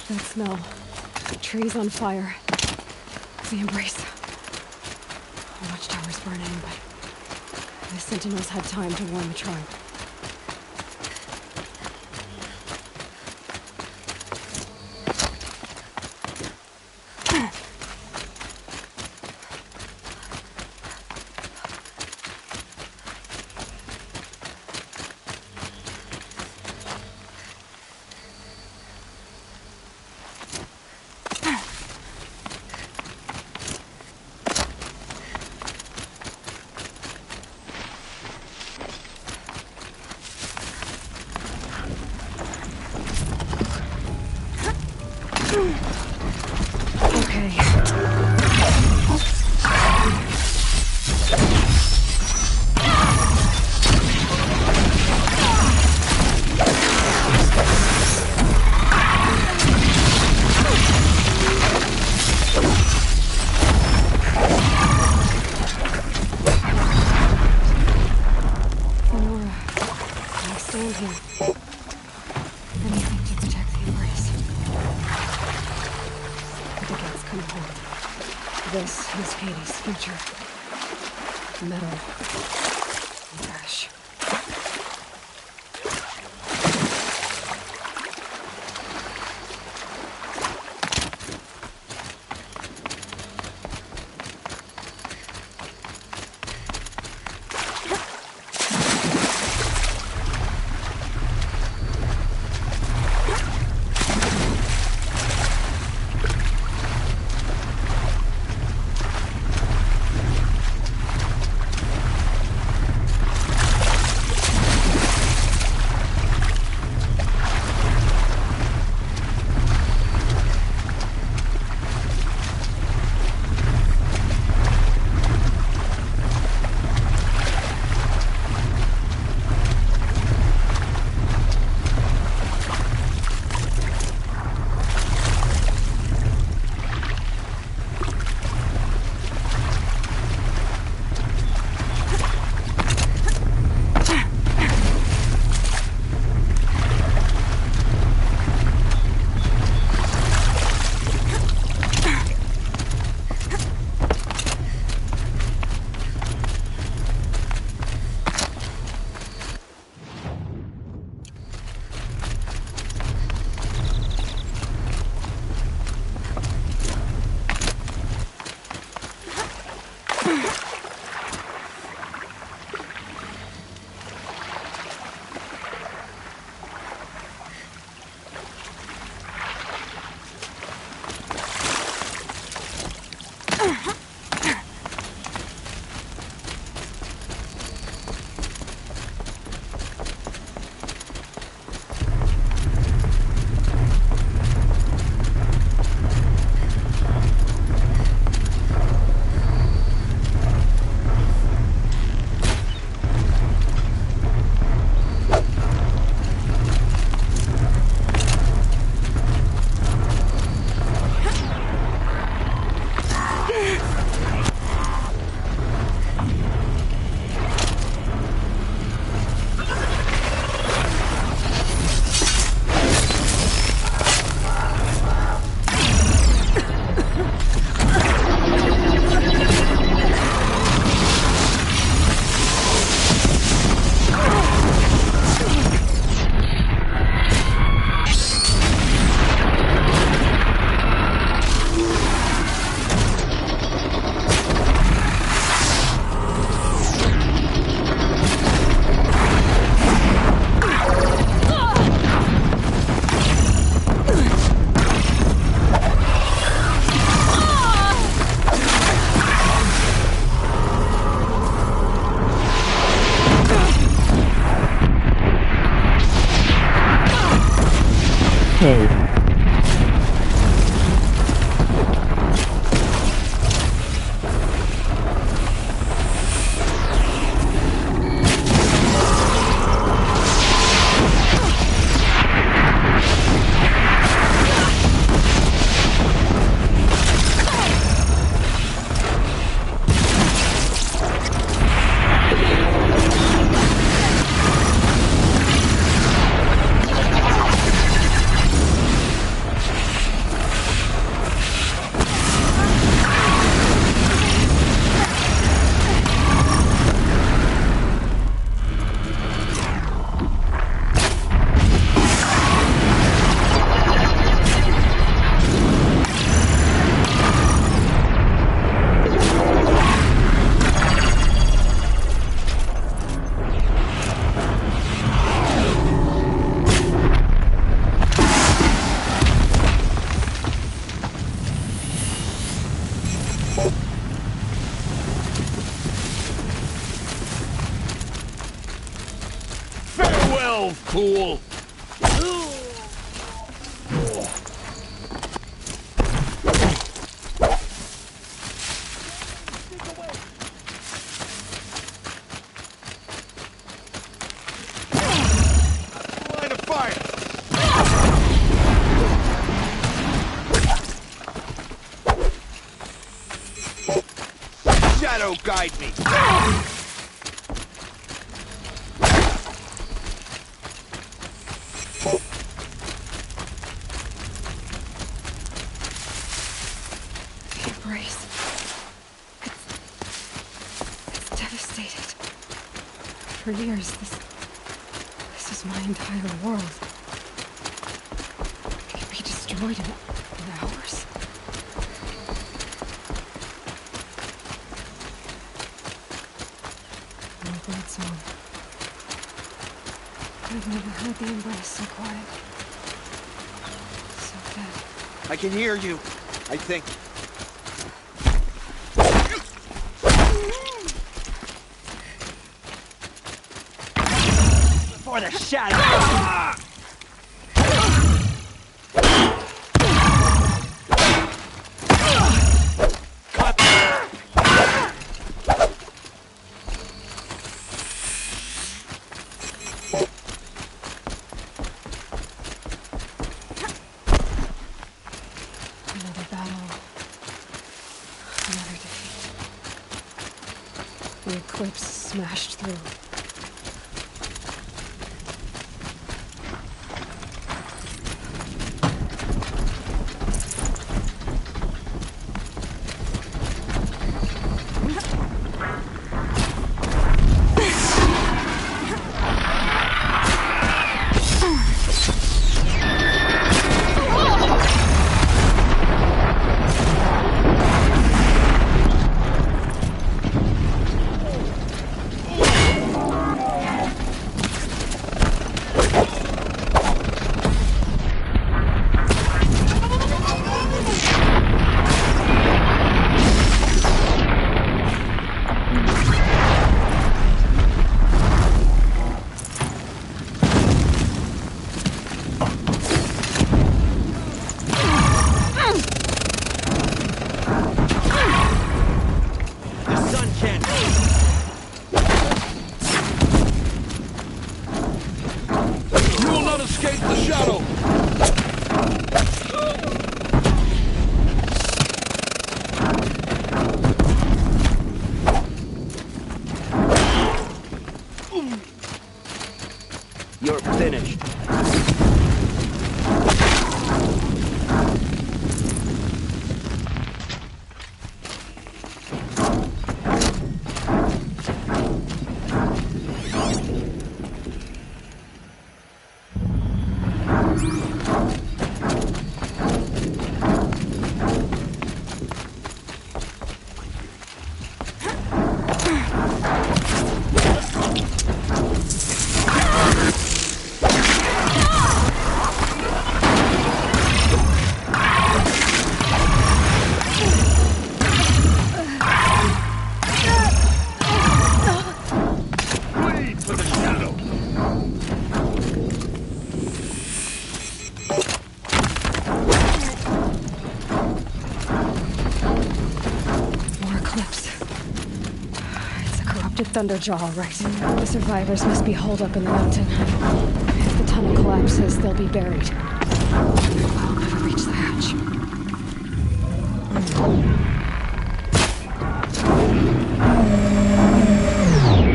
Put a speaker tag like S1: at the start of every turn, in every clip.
S1: That smell. Trees on fire. The embrace. Watchtower's burning, but the sentinels had time to warn the tribe. Metal. Ash.
S2: Okay. yourself, fool!
S3: Line of fire! Shadow guide me!
S1: Embrace. It's devastated. For years, this is my entire world. It could be destroyed in hours. No bird song. I've never heard the embrace so quiet. So dead.
S3: I can hear you, I think.
S4: For the shadow!
S1: Another battle. Another defeat. The eclipse smashed through.
S2: Escape the shadow!
S4: You're finished.
S1: Thunderjaw, all right. The survivors must be holed up in the mountain. If the tunnel collapses, they'll be buried. I'll never reach the hatch.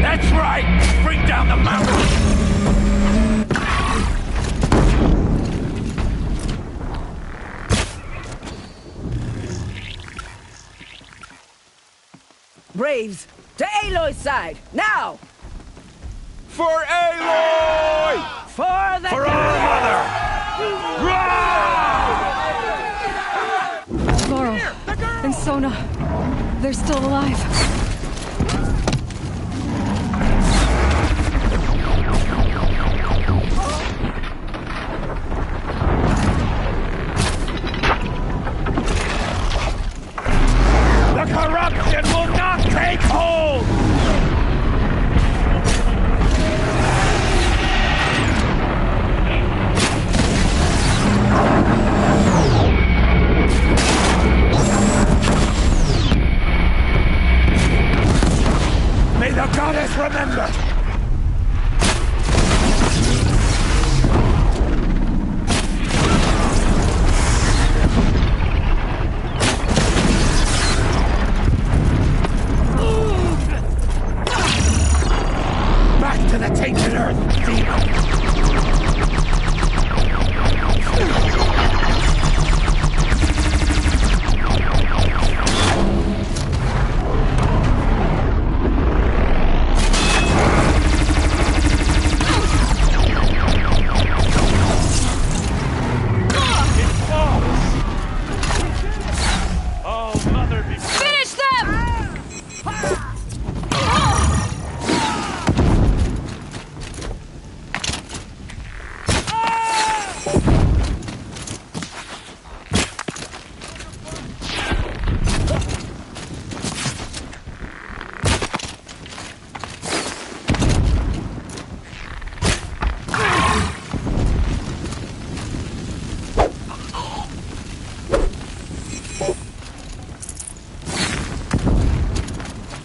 S2: That's right! Bring down the mountain!
S5: Braves, to Aloy's side, now!
S3: For Aloy!
S5: For the
S2: For our mother!
S1: Laurel and Sona, they're still alive.
S2: The corruption will not take hold! tainted earth, demon!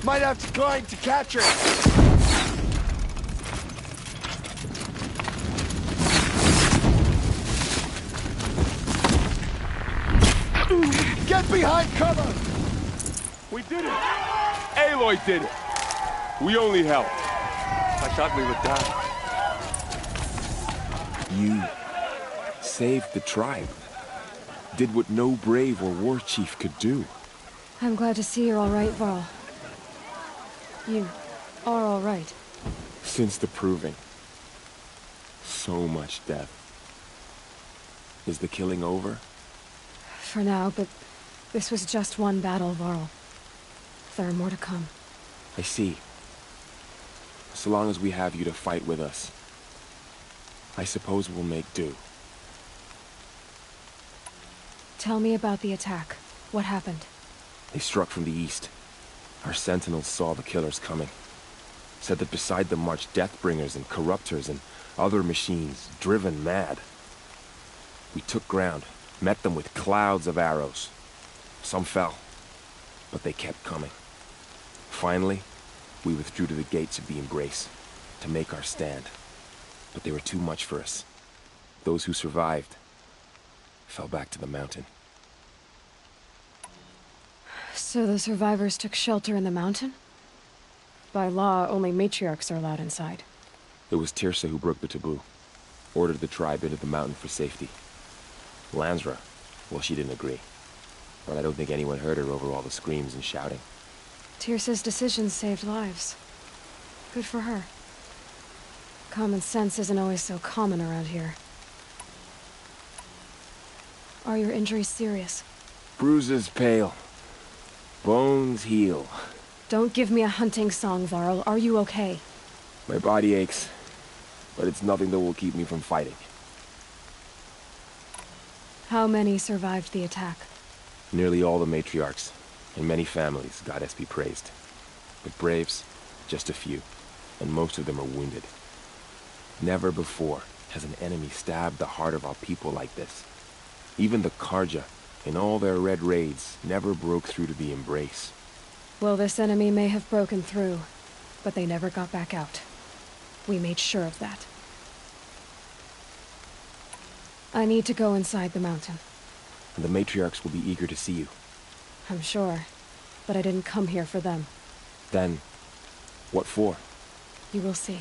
S3: Might have to climb to catch her. Get behind cover!
S6: We did it! Aloy did it! We only helped. I thought we would die.
S7: You saved the tribe. Did what no brave or war chief could do.
S1: I'm glad to see you're all right, Varl. You are all right.
S7: Since the proving. So much death. Is the killing over?
S1: For now, but this was just one battle, Varl. There are more to come.
S7: I see. So long as we have you to fight with us, I suppose we'll make do.
S1: Tell me about the attack. What happened?
S7: They struck from the east. Our sentinels saw the killers coming. Said that beside them marched Deathbringers and Corruptors and other machines, driven mad. We took ground, met them with clouds of arrows. Some fell, but they kept coming. Finally, we withdrew to the gates of the Embrace to make our stand. But they were too much for us. Those who survived fell back to the mountain.
S1: So the survivors took shelter in the mountain? By law, only matriarchs are allowed inside.
S7: It was Tirsa who broke the taboo. Ordered the tribe into the mountain for safety. Lansra, well, she didn't agree. But I don't think anyone heard her over all the screams and shouting.
S1: Tirsa's decisions saved lives. Good for her. Common sense isn't always so common around here. Are your injuries serious?
S7: Bruises pale. Bones heal.
S1: Don't give me a hunting song, Varl. Are you okay?
S7: My body aches, but it's nothing that will keep me from fighting.
S1: How many survived the attack?
S7: Nearly all the matriarchs, and many families, goddess be praised. But braves, just a few, and most of them are wounded. Never before has an enemy stabbed the heart of our people like this. Even the Karja, in all their red raids, never broke through to the Embrace.
S1: Well, this enemy may have broken through, but they never got back out. We made sure of that. I need to go inside the mountain.
S7: And the matriarchs will be eager to see you.
S1: I'm sure, but I didn't come here for them.
S7: Then, what for?
S1: You will see.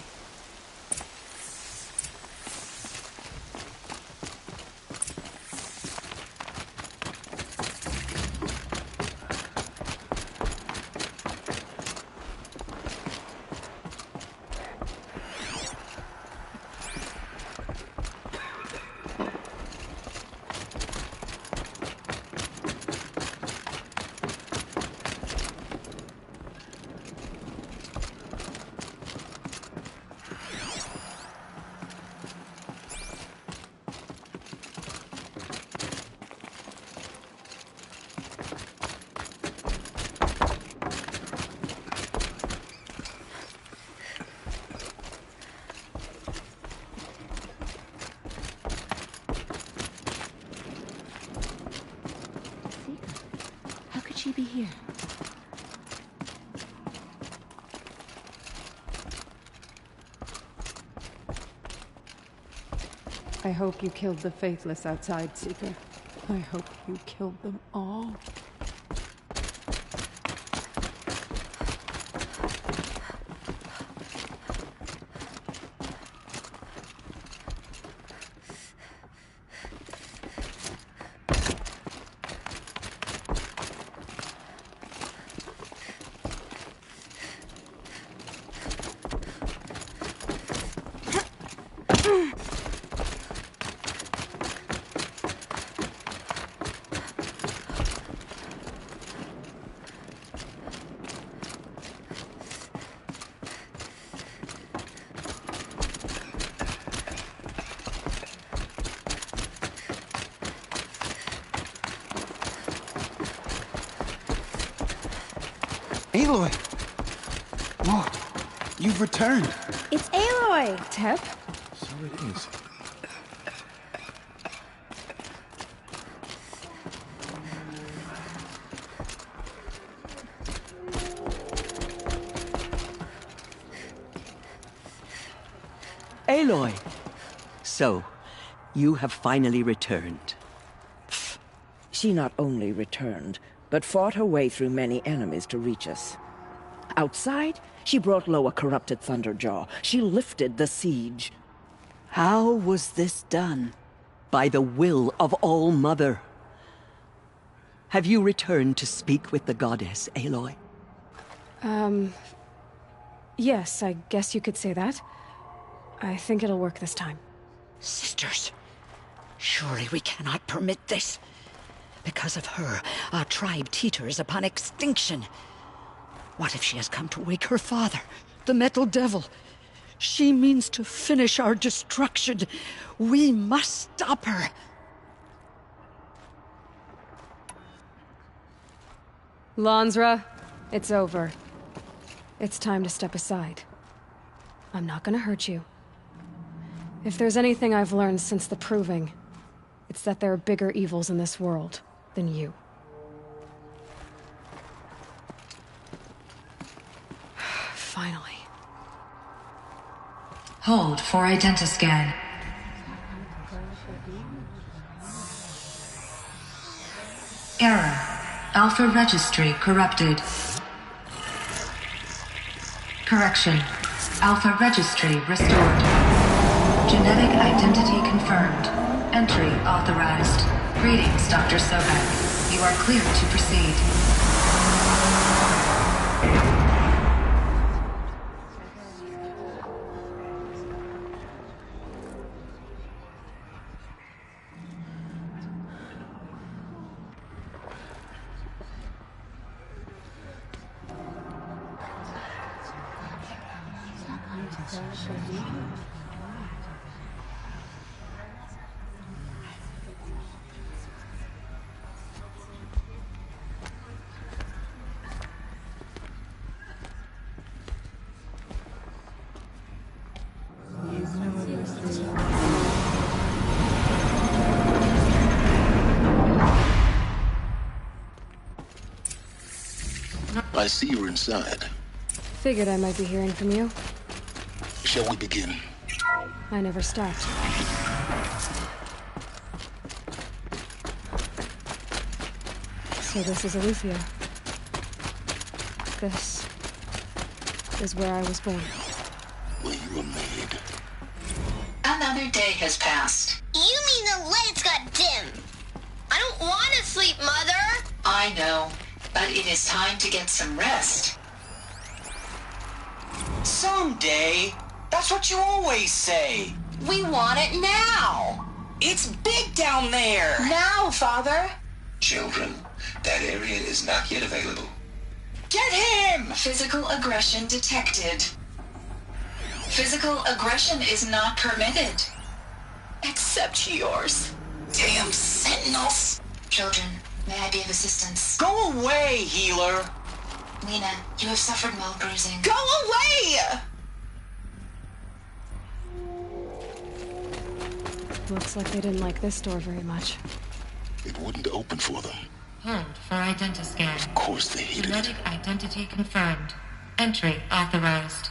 S8: How could she be here?
S9: I hope you killed the Faithless outside, Seeker. I hope you killed them all.
S10: Aloy! Whoa, you've returned.
S1: It's Aloy! Tep?
S7: So it is.
S4: Aloy! So, you have finally returned.
S5: She not only returned, but fought her way through many enemies to reach us. Outside, she brought low a corrupted Thunderjaw. She lifted the siege.
S4: How was this done? By the will of All-Mother. Have you returned to speak with the goddess, Aloy?
S1: Yes, I guess you could say that. I think it'll work this time.
S5: Sisters, surely we cannot permit this. Because of her, our tribe teeters upon extinction. What if she has come to wake her father, the Metal Devil? She means to finish our destruction. We must stop her.
S1: Lansra, it's over. It's time to step aside. I'm not gonna hurt you. If there's anything I've learned since the Proving, it's that there are bigger evils in this world than you. Finally.
S11: Hold for identiscan. Error. Alpha registry corrupted. Correction. Alpha registry restored. Genetic identity confirmed. Entry authorized. Greetings, Dr. Sobek. You are clear to proceed.
S12: I see you're inside.
S1: Figured I might be hearing from you.
S12: Shall we begin?
S1: I never stopped. So this is Aletheia. This is where I was born.
S12: Where you were made.
S11: Another day has passed.
S13: You mean the lights got dim? I don't want to sleep, Mother!
S11: I know, but it is time to get some rest.
S14: Someday. That's what you always say.
S13: We want it now!
S14: It's big down there!
S13: Now, Father!
S12: Children, that area is not yet available.
S14: Get him!
S11: Physical aggression detected. Physical aggression is not permitted.
S13: Except yours.
S14: Damn sentinels!
S11: Children, may I be of assistance?
S14: Go away, healer!
S11: Lena, you have suffered mild bruising.
S14: Go away!
S1: Looks like they didn't like this door very much.
S12: It wouldn't open for them.
S11: Hold for identiscan.
S12: Of course they hated it.
S11: Genetic identity confirmed. Entry authorized.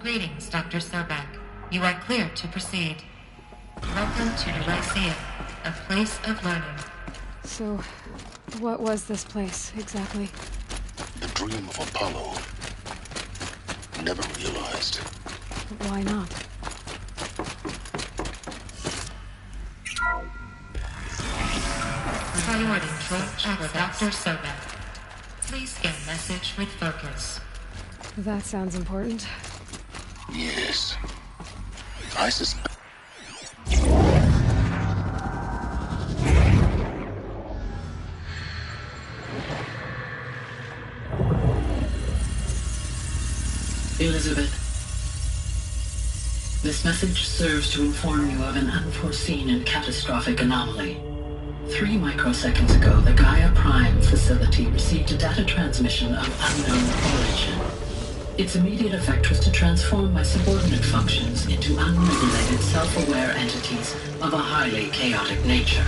S11: Greetings, Dr. Sobek. You are clear to proceed. Welcome to Lyceum, a place of learning.
S1: So, what was this place, exactly?
S12: The dream of Apollo. Never realized.
S1: Why not?
S11: Priority control for Dr. Sobek. Please scan message with focus.
S1: That sounds important.
S12: Yes. I suspect.
S15: Elizabeth, this message serves to inform you of an unforeseen and catastrophic anomaly. 3 microseconds ago, the Gaia Prime facility received a data transmission of unknown origin. Its immediate effect was to transform my subordinate functions into unregulated, self-aware entities of a highly chaotic nature.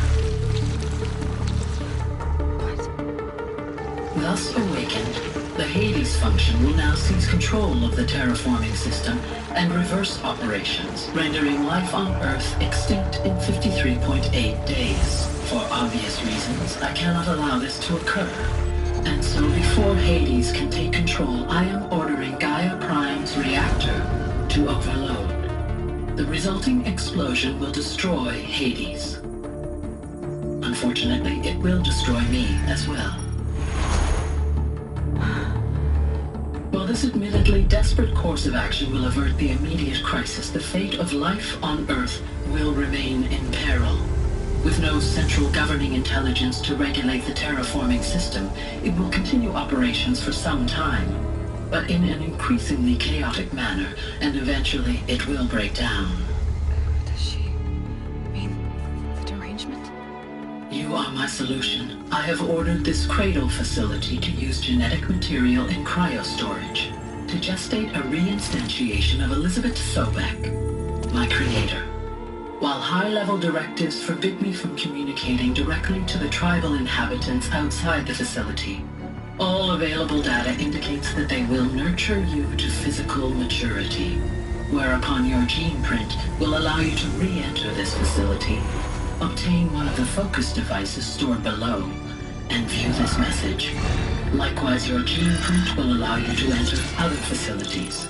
S15: Thus awakened, the Hades function will now seize control of the terraforming system and reverse operations, rendering life on Earth extinct in 53.8 days. For obvious reasons, I cannot allow this to occur. And so before Hades can take control, I am ordering Gaia Prime's reactor to overload. The resulting explosion will destroy Hades. Unfortunately, it will destroy me as well. While this admittedly desperate course of action will avert the immediate crisis, the fate of life on Earth will remain in peril. With no central governing intelligence to regulate the terraforming system, it will continue operations for some time, but in an increasingly chaotic manner, and eventually it will break down.
S1: Does she mean the derangement?
S15: You are my solution. I have ordered this cradle facility to use genetic material in cryostorage to gestate a reinstantiation of Elizabeth Sobek, my creator. While high-level directives forbid me from communicating directly to the tribal inhabitants outside the facility, all available data indicates that they will nurture you to physical maturity, whereupon your gene print will allow you to re-enter this facility, obtain one of the focus devices stored below, and view this message. Likewise, your gene print will allow you to enter other facilities,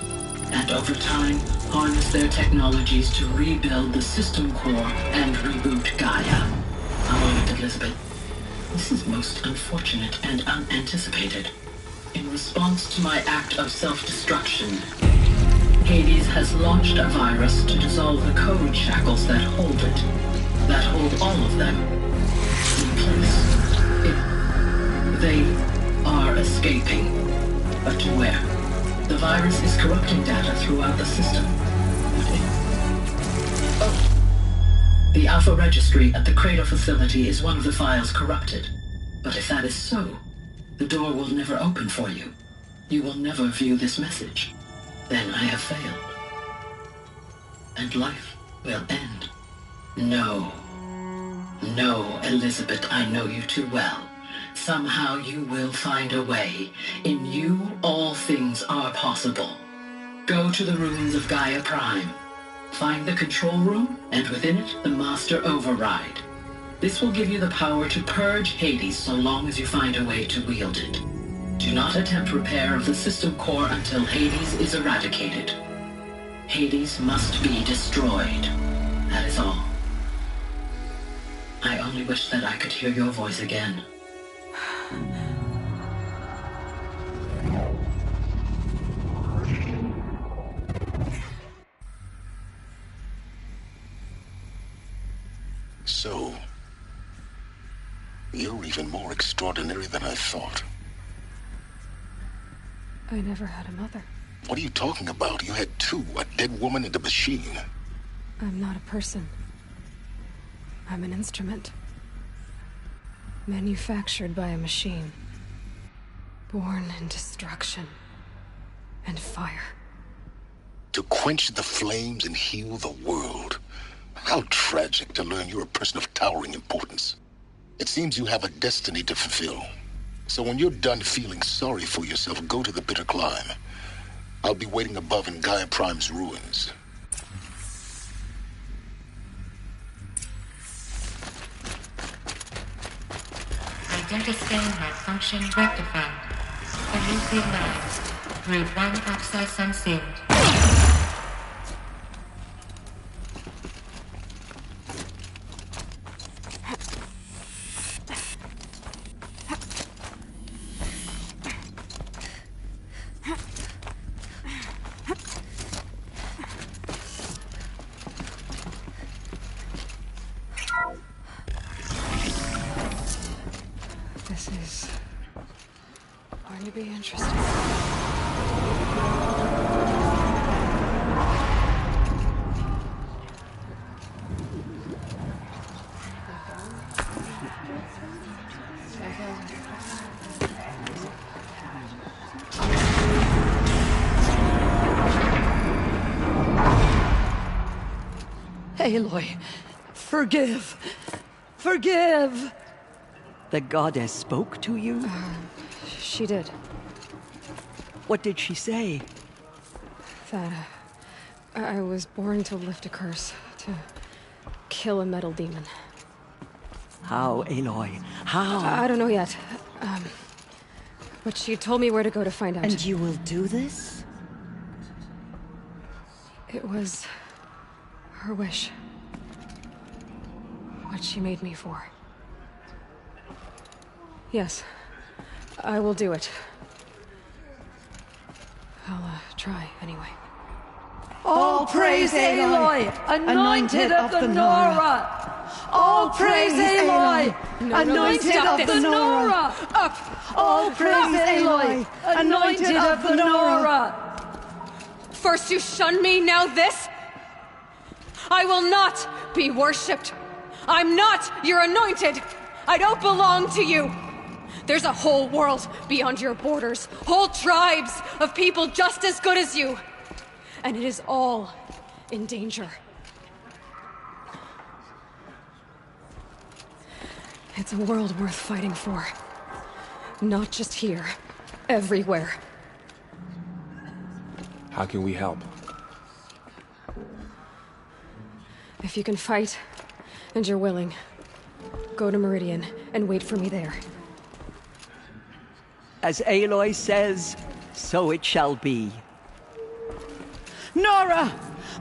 S15: and over time, harness their technologies to rebuild the system core and reboot Gaia. A moment, Elizabeth. This is most unfortunate and unanticipated. In response to my act of self-destruction, Hades has launched a virus to dissolve the code shackles that hold it, that hold all of them in place. They are escaping, but to where? The virus is corrupting data throughout the system. The Alpha Registry at the Cradle facility is one of the files corrupted. But if that is so, the door will never open for you. You will never view this message. Then I have failed. And life will end. No. No, Elizabeth, I know you too well. Somehow you will find a way. In you, all things are possible. Go to the ruins of Gaia Prime. Find the control room, and within it, the Master Override. This will give you the power to purge Hades so long as you find a way to wield it. Do not attempt repair of the system core until Hades is eradicated. Hades must be destroyed. That is all. I only wish that I could hear your voice again.
S16: So, you're even more extraordinary than I thought.
S1: I never had a mother.
S16: What are you talking about? You had two, a dead woman and a machine.
S1: I'm not a person. I'm an instrument. Manufactured by a machine. Born in destruction and fire.
S16: To quench the flames and heal the world. How tragic to learn you're a person of towering importance. It seems you have a destiny to fulfill. So when you're done feeling sorry for yourself, go to the bitter climb. I'll be waiting above in Gaia Prime's ruins.
S11: Identiscan malfunction rectified. Initialized. Route 1 access unsealed.
S1: This is going to be interesting.
S4: Aloy, forgive. Forgive! The goddess spoke to you?
S1: She did.
S4: What did she say?
S1: That I was born to lift a curse, to kill a metal demon.
S4: How, Aloy? How?
S1: I don't know yet. But she told me where to go to find out.
S4: And you will do this?
S1: It was her wish. What she made me for. Yes, I will do it. I'll try, anyway.
S17: All praise Aloy, anointed of the Nora! All praise Aloy, anointed of the Nora!
S1: Up!
S17: All praise Aloy, anointed of the Nora!
S1: First you shunned me, now this? I will not be worshipped. I'm not your anointed. I don't belong to you. There's a whole world beyond your borders, whole tribes of people just as good as you. And it is all in danger. It's a world worth fighting for. Not just here, everywhere.
S7: How can we help?
S1: If you can fight, and you're willing, go to Meridian and wait for me there.
S4: As Aloy says, so it shall be.
S17: Nora!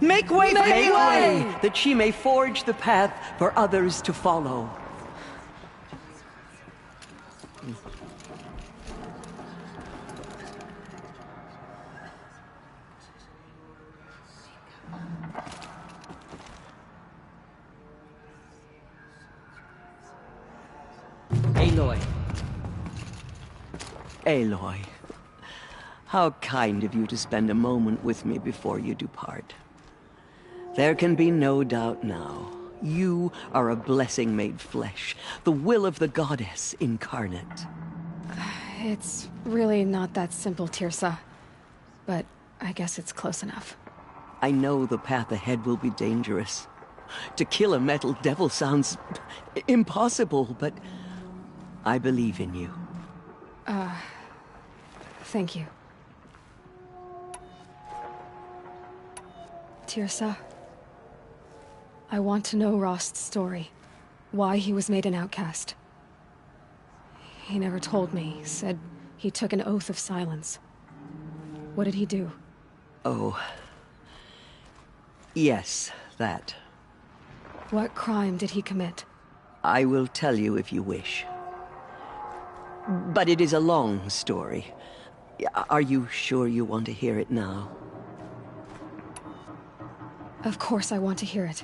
S17: Make way for Aloy!
S4: That she may forge the path for others to follow. Aloy. Aloy. How kind of you to spend a moment with me before you depart. There can be no doubt now. You are a blessing made flesh, the will of the goddess incarnate.
S1: It's really not that simple, Tirsa. But I guess it's close enough.
S4: I know the path ahead will be dangerous. To kill a metal devil sounds impossible, but I believe in you.
S1: Thank you. Tirsa, I want to know Rost's story. Why he was made an outcast. He never told me. Said he took an oath of silence. What did he do?
S4: Oh. Yes, that.
S1: What crime did he commit?
S4: I will tell you if you wish. But it is a long story. Are you sure you want to hear it now?
S1: Of course I want to hear it.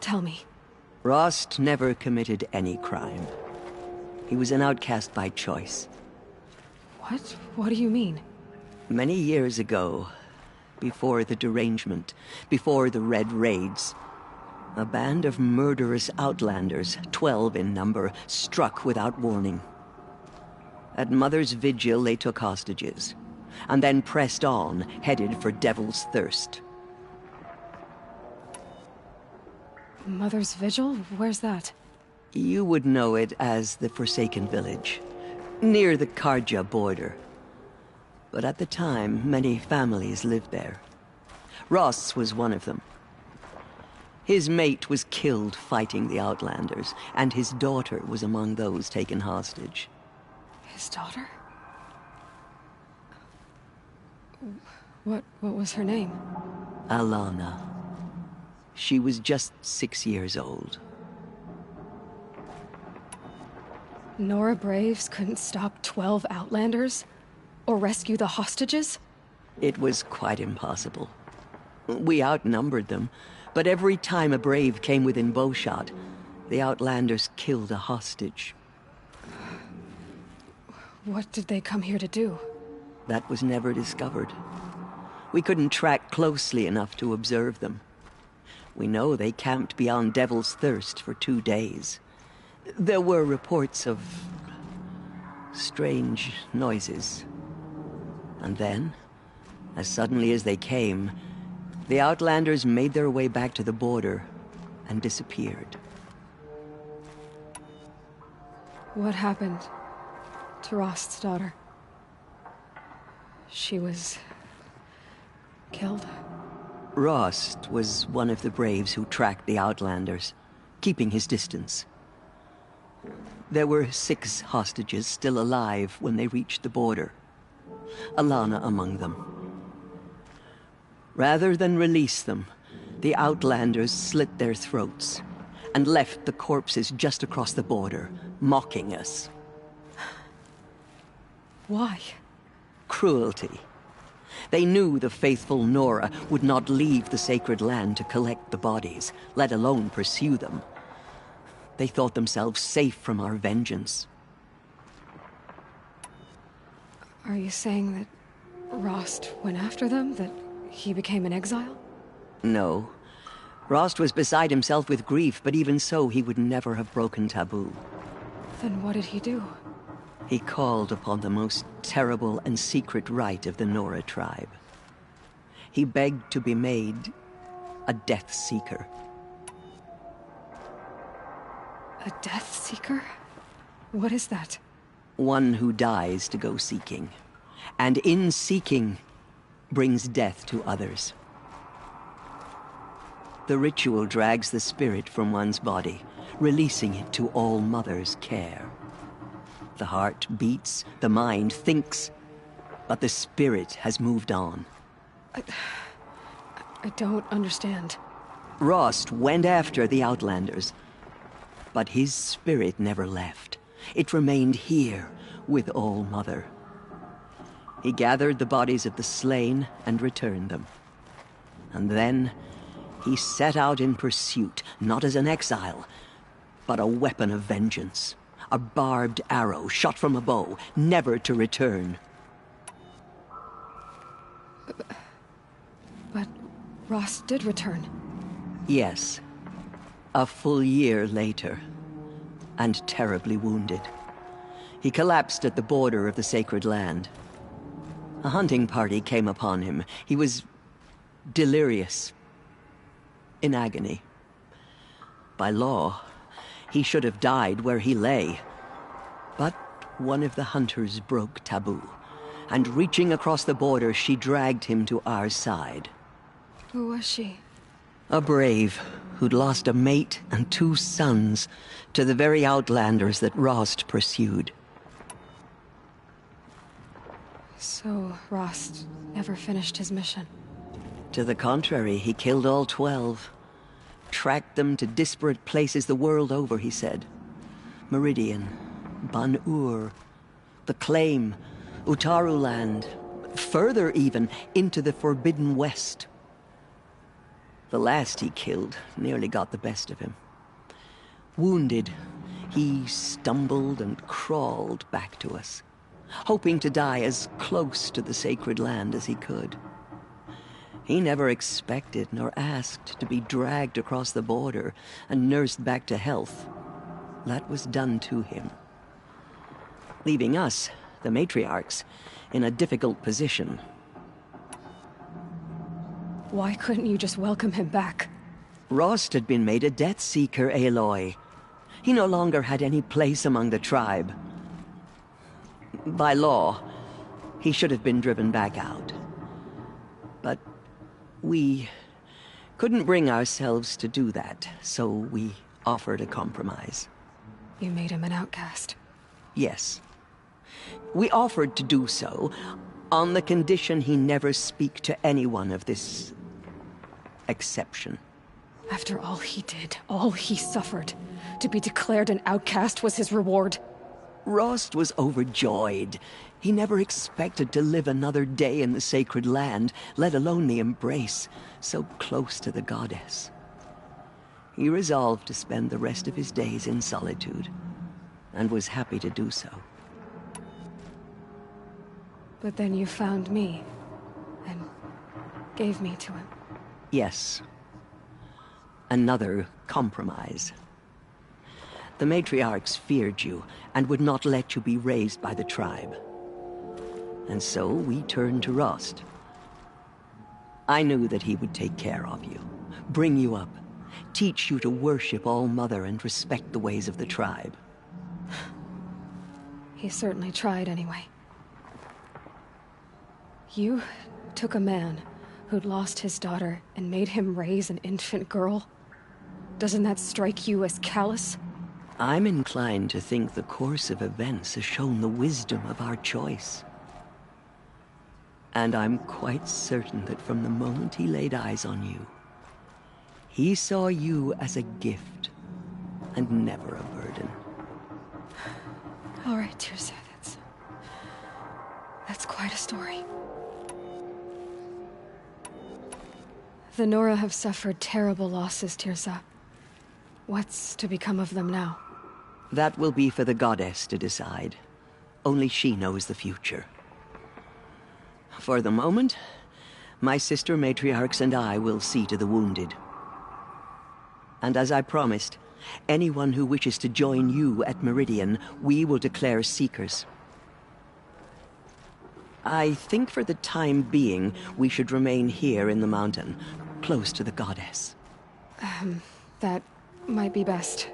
S1: Tell me.
S4: Rost never committed any crime. He was an outcast by choice.
S1: What? What do you mean?
S4: Many years ago, before the derangement, before the Red Raids, a band of murderous outlanders, 12 in number, struck without warning. At Mother's Vigil, they took hostages, and then pressed on, headed for Devil's Thirst.
S1: Mother's Vigil? Where's that?
S4: You would know it as the Forsaken Village, near the Karja border. But at the time, many families lived there. Ross was one of them. His mate was killed fighting the Outlanders, and his daughter was among those taken hostage.
S1: His daughter? What was her name?
S4: Alana. She was just 6 years old.
S1: Nora Braves couldn't stop 12 Outlanders? Or rescue the hostages?
S4: It was quite impossible. We outnumbered them, but every time a Brave came within bowshot, the Outlanders killed a hostage.
S1: What did they come here to do?
S4: That was never discovered. We couldn't track closely enough to observe them. We know they camped beyond Devil's Thirst for 2 days. There were reports of strange noises. And then, as suddenly as they came, The Outlanders made their way back to the border and disappeared.
S1: What happened to Rost's daughter? She was killed?
S4: Rost was one of the braves who tracked the Outlanders, keeping his distance. There were 6 hostages still alive when they reached the border, Alana among them. Rather than release them, the Outlanders slit their throats and left the corpses just across the border, mocking us.
S1: Why?
S4: Cruelty. They knew the faithful Nora would not leave the sacred land to collect the bodies, let alone pursue them. They thought themselves safe from our vengeance.
S1: Are you saying that Rost went after them? That he became an exile?
S4: No. Rost was beside himself with grief, but even so, he would never have broken taboo.
S1: Then what did he do?
S4: He called upon the most terrible and secret rite of the Nora tribe. He begged to be made a Death Seeker.
S1: A Death Seeker? What is that?
S4: One who dies to go seeking, and in seeking, brings death to others. The ritual drags the spirit from one's body, releasing it to All Mother's care. The heart beats, the mind thinks, but the spirit has moved on.
S1: I don't understand.
S4: Rost went after the Outlanders, but his spirit never left. It remained here with All Mother. He gathered the bodies of the slain and returned them. And then he set out in pursuit, not as an exile, but a weapon of vengeance. A barbed arrow shot from a bow, never to return.
S1: But Rost did return.
S4: Yes. A full year later. And terribly wounded. He collapsed at the border of the sacred land. A hunting party came upon him. He was delirious. In agony. By law, he should have died where he lay. But one of the hunters broke taboo, and reaching across the border, she dragged him to our side.
S1: Who was she?
S4: A brave who'd lost a mate and 2 sons to the very Outlanders that Rost pursued.
S1: So Rost never finished his mission?
S4: To the contrary, he killed all 12. Tracked them to disparate places the world over, he said. Meridian, Ban-Ur, the Claim, Utaru Land, further even, into the Forbidden West. The last he killed nearly got the best of him. Wounded, he stumbled and crawled back to us, hoping to die as close to the sacred land as he could. He never expected nor asked to be dragged across the border and nursed back to health. That was done to him. Leaving us, the matriarchs, in a difficult position.
S1: Why couldn't you just welcome him back?
S4: Rost had been made a Death Seeker, Aloy. He no longer had any place among the tribe. By law, he should have been driven back out. But we couldn't bring ourselves to do that, so we offered a compromise.
S1: You made him an outcast?
S4: Yes. We offered to do so on the condition he never speak to anyone of this exception.
S1: After all he did, all he suffered, to be declared an outcast was his reward?
S4: Rost was overjoyed. He never expected to live another day in the sacred land, let alone the embrace, so close to the goddess. He resolved to spend the rest of his days in solitude, and was happy to do so.
S1: But then you found me, and gave me to him.
S4: Yes. Another compromise. The matriarchs feared you, and would not let you be raised by the tribe. And so we turned to Rost. I knew that he would take care of you, bring you up, teach you to worship All-Mother and respect the ways of the tribe.
S1: He certainly tried anyway. You took a man who'd lost his daughter and made him raise an infant girl? Doesn't that strike you as callous?
S4: I'm inclined to think the course of events has shown the wisdom of our choice. And I'm quite certain that from the moment he laid eyes on you, he saw you as a gift and never a burden.
S1: All right, Tirsa, that's quite a story. The Nora have suffered terrible losses, Tirsa. What's to become of them now?
S4: That will be for the goddess to decide. Only she knows the future. For the moment, my sister matriarchs and I will see to the wounded. And as I promised, anyone who wishes to join you at Meridian, we will declare seekers. I think for the time being, we should remain here in the mountain, close to the goddess.
S1: That might be best.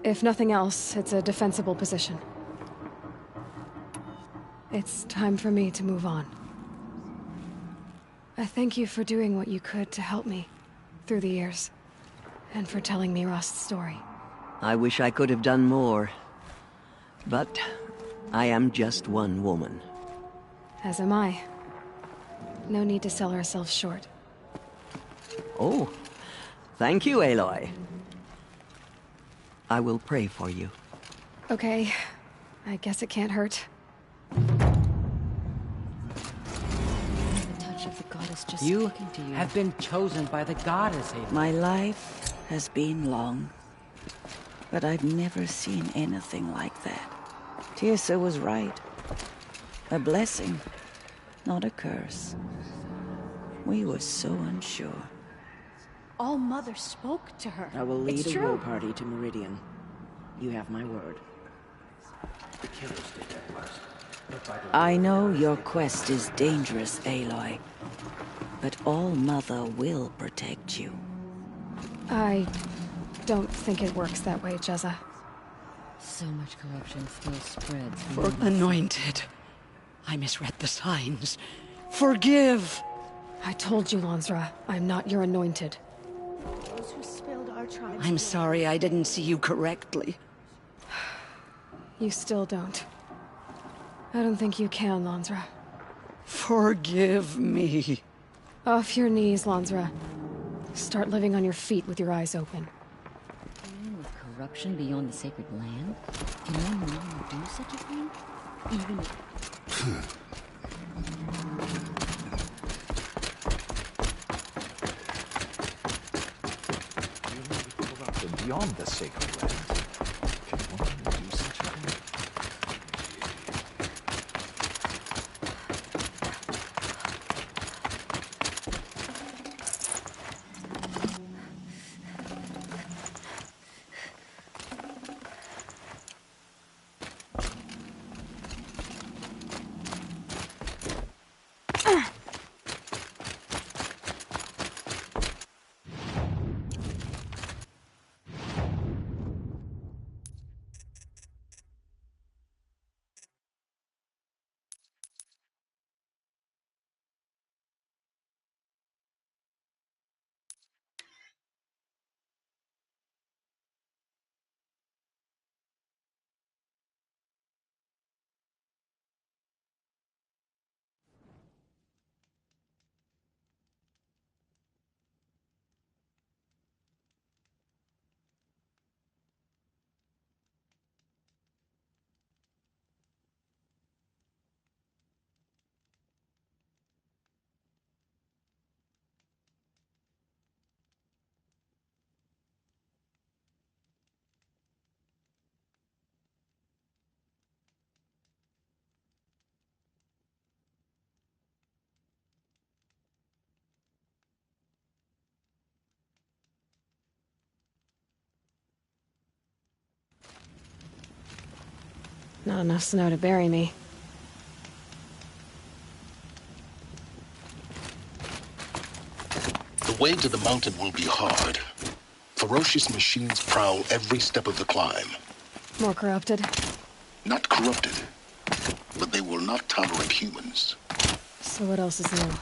S1: If nothing else, it's a defensible position. It's time for me to move on. I thank you for doing what you could to help me through the years, and for telling me Rost's story.
S4: I wish I could have done more, but I am just one woman.
S1: As am I. No need to sell ourselves short.
S4: Oh, thank you, Aloy. I will pray for you.
S1: Okay, I guess it can't hurt.
S8: The touch of the goddess just speaking to you.
S17: Have been chosen by the goddess, Aloy.
S18: My life has been long, but I've never seen anything like that. Tirsa was right. A blessing, not a curse. We were so unsure.
S8: All-Mother spoke to her.
S18: I will lead
S8: It's
S18: a war
S8: true.
S18: party to Meridian. You have my word.
S2: The killers did that first. But by the
S18: I know your quest is dangerous, Aloy. But All-Mother will protect you.
S1: I don't think it works that way, Jezza.
S8: So much corruption still spreads.
S5: For Anointed, I misread the signs. Forgive!
S1: I told you, Lansra, I'm not your anointed.
S8: Those who spilled our tribe's
S5: I'm
S8: blood.
S5: sorry I didn't see you correctly.
S1: You still don't. I don't think you can, Lansra.
S5: Forgive me.
S1: Off your knees, Lansra. Start living on your feet with your eyes open.
S8: Dealing with corruption beyond the sacred land? Can one woman do such a thing? Even if...
S2: corrupted beyond the sacred land. Can one do such a thing?
S1: Not enough snow to bury me.
S16: way to the mountain will be hard. Ferocious machines prowl every step of the climb.
S1: More corrupted?
S16: Not corrupted, but they will not tolerate humans.
S1: So what else is new?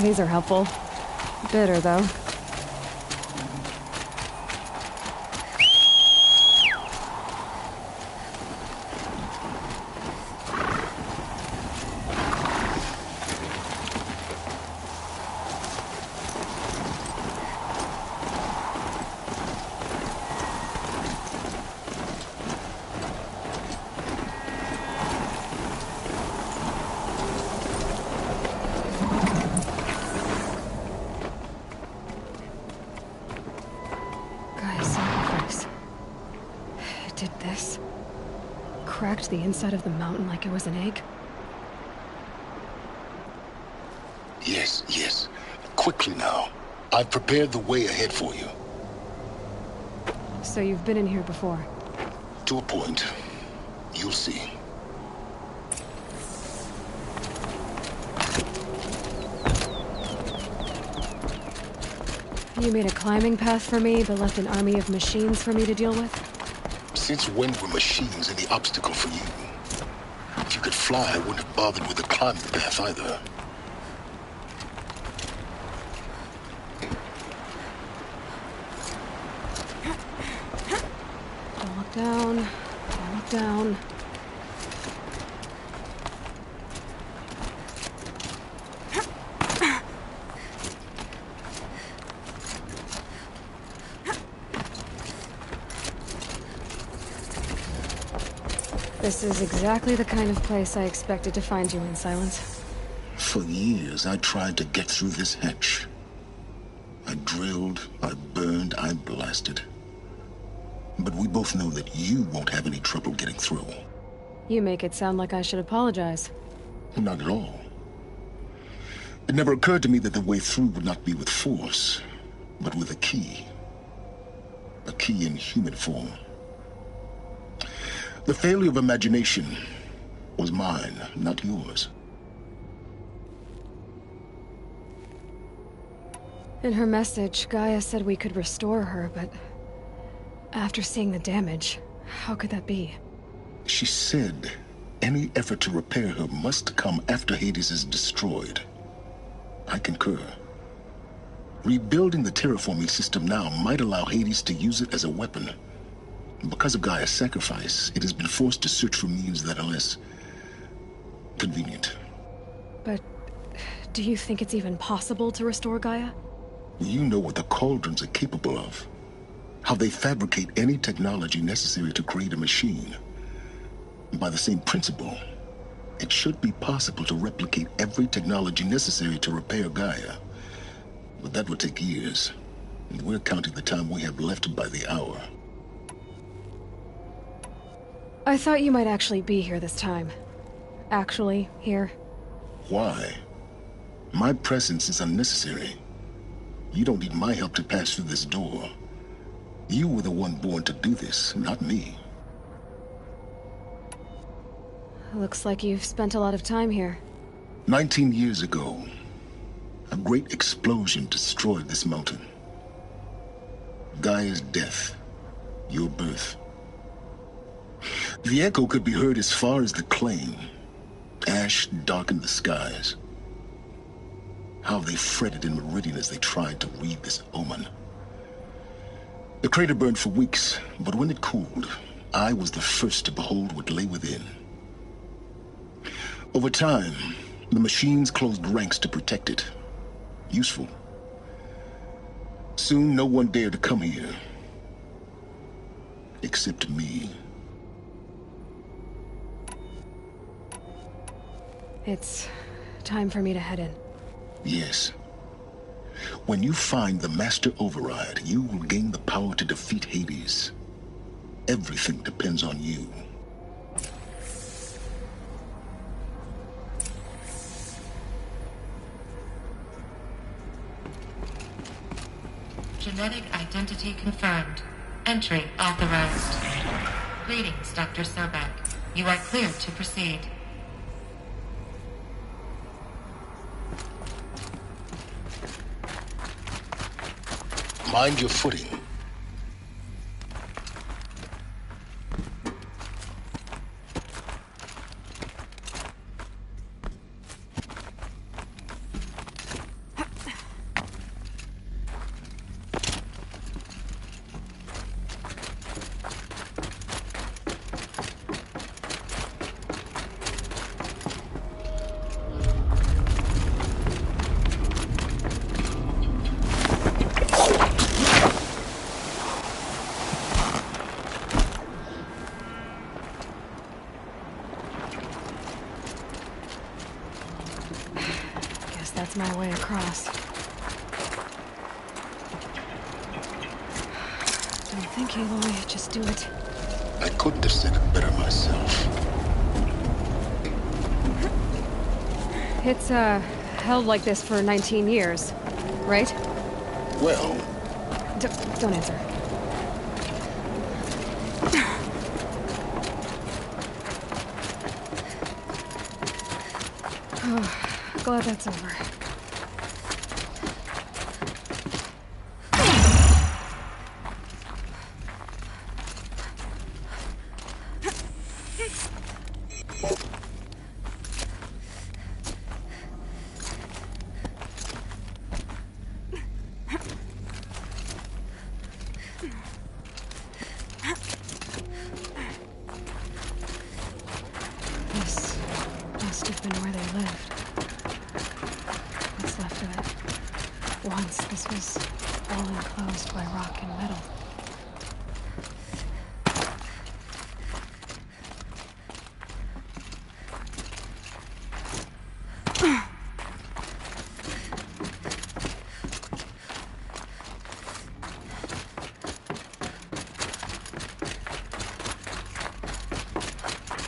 S1: These are helpful. Bitter, though. Cracked the inside of the mountain like it was an egg?
S16: Yes, yes. Quickly now. I've prepared the way ahead for you.
S1: So you've been in here before?
S16: To a point. You'll see.
S1: You made a climbing path for me, but left an army of machines for me to deal with?
S16: Since when were machines any obstacle for you? If you could fly, I wouldn't have bothered with the climbing path either.
S1: Don't look down. Don't look down. This is exactly the kind of place I expected to find you in, Silence.
S16: For years, I tried to get through this hatch. I drilled, I burned, I blasted. But we both know that you won't have any trouble getting through.
S1: You make it sound like I should apologize.
S16: Not at all. It never occurred to me that the way through would not be with force, but with a key. A key in human form. The failure of imagination was mine, not yours.
S1: In her message, Gaia said we could restore her, but after seeing the damage, how could that be?
S16: She said any effort to repair her must come after Hades is destroyed. I concur. Rebuilding the terraforming system now might allow Hades to use it as a weapon. Because of Gaia's sacrifice, it has been forced to search for means that are less convenient.
S1: But do you think it's even possible to restore Gaia?
S16: You know what the Cauldrons are capable of. How they fabricate any technology necessary to create a machine. By the same principle, it should be possible to replicate every technology necessary to repair Gaia. But that would take years, and we're counting the time we have left by the hour.
S1: I thought you might actually be here this time. Actually, here.
S16: Why? My presence is unnecessary. You don't need my help to pass through this door. You were the one born to do this, not me.
S1: Looks like you've spent a lot of time here.
S16: 19 years ago, a great explosion destroyed this mountain. Gaia's death, your birth. The echo could be heard as far as the claim. Ash darkened the skies. How they fretted in Meridian as they tried to read this omen. The crater burned for weeks, but when it cooled, I was the first to behold what lay within. Over time, the machines closed ranks to protect it. Useful. Soon, no one dared to come here. Except me.
S1: It's time for me to head in.
S16: Yes. When you find the Master Override, you will gain the power to defeat Hades. Everything depends on you.
S11: Genetic identity confirmed. Entry authorized. Greetings, Dr. Sobek. You are clear to proceed.
S16: Mind your footing.
S1: That's my way across. Don't think, Aloy. Just do it.
S16: I couldn't have said it better myself.
S1: It's, held like this for 19 years, right?
S16: Well...
S1: Don't answer. Oh, glad that's over. This must have been where they lived. What's left of it. Once this was all enclosed by rock and metal.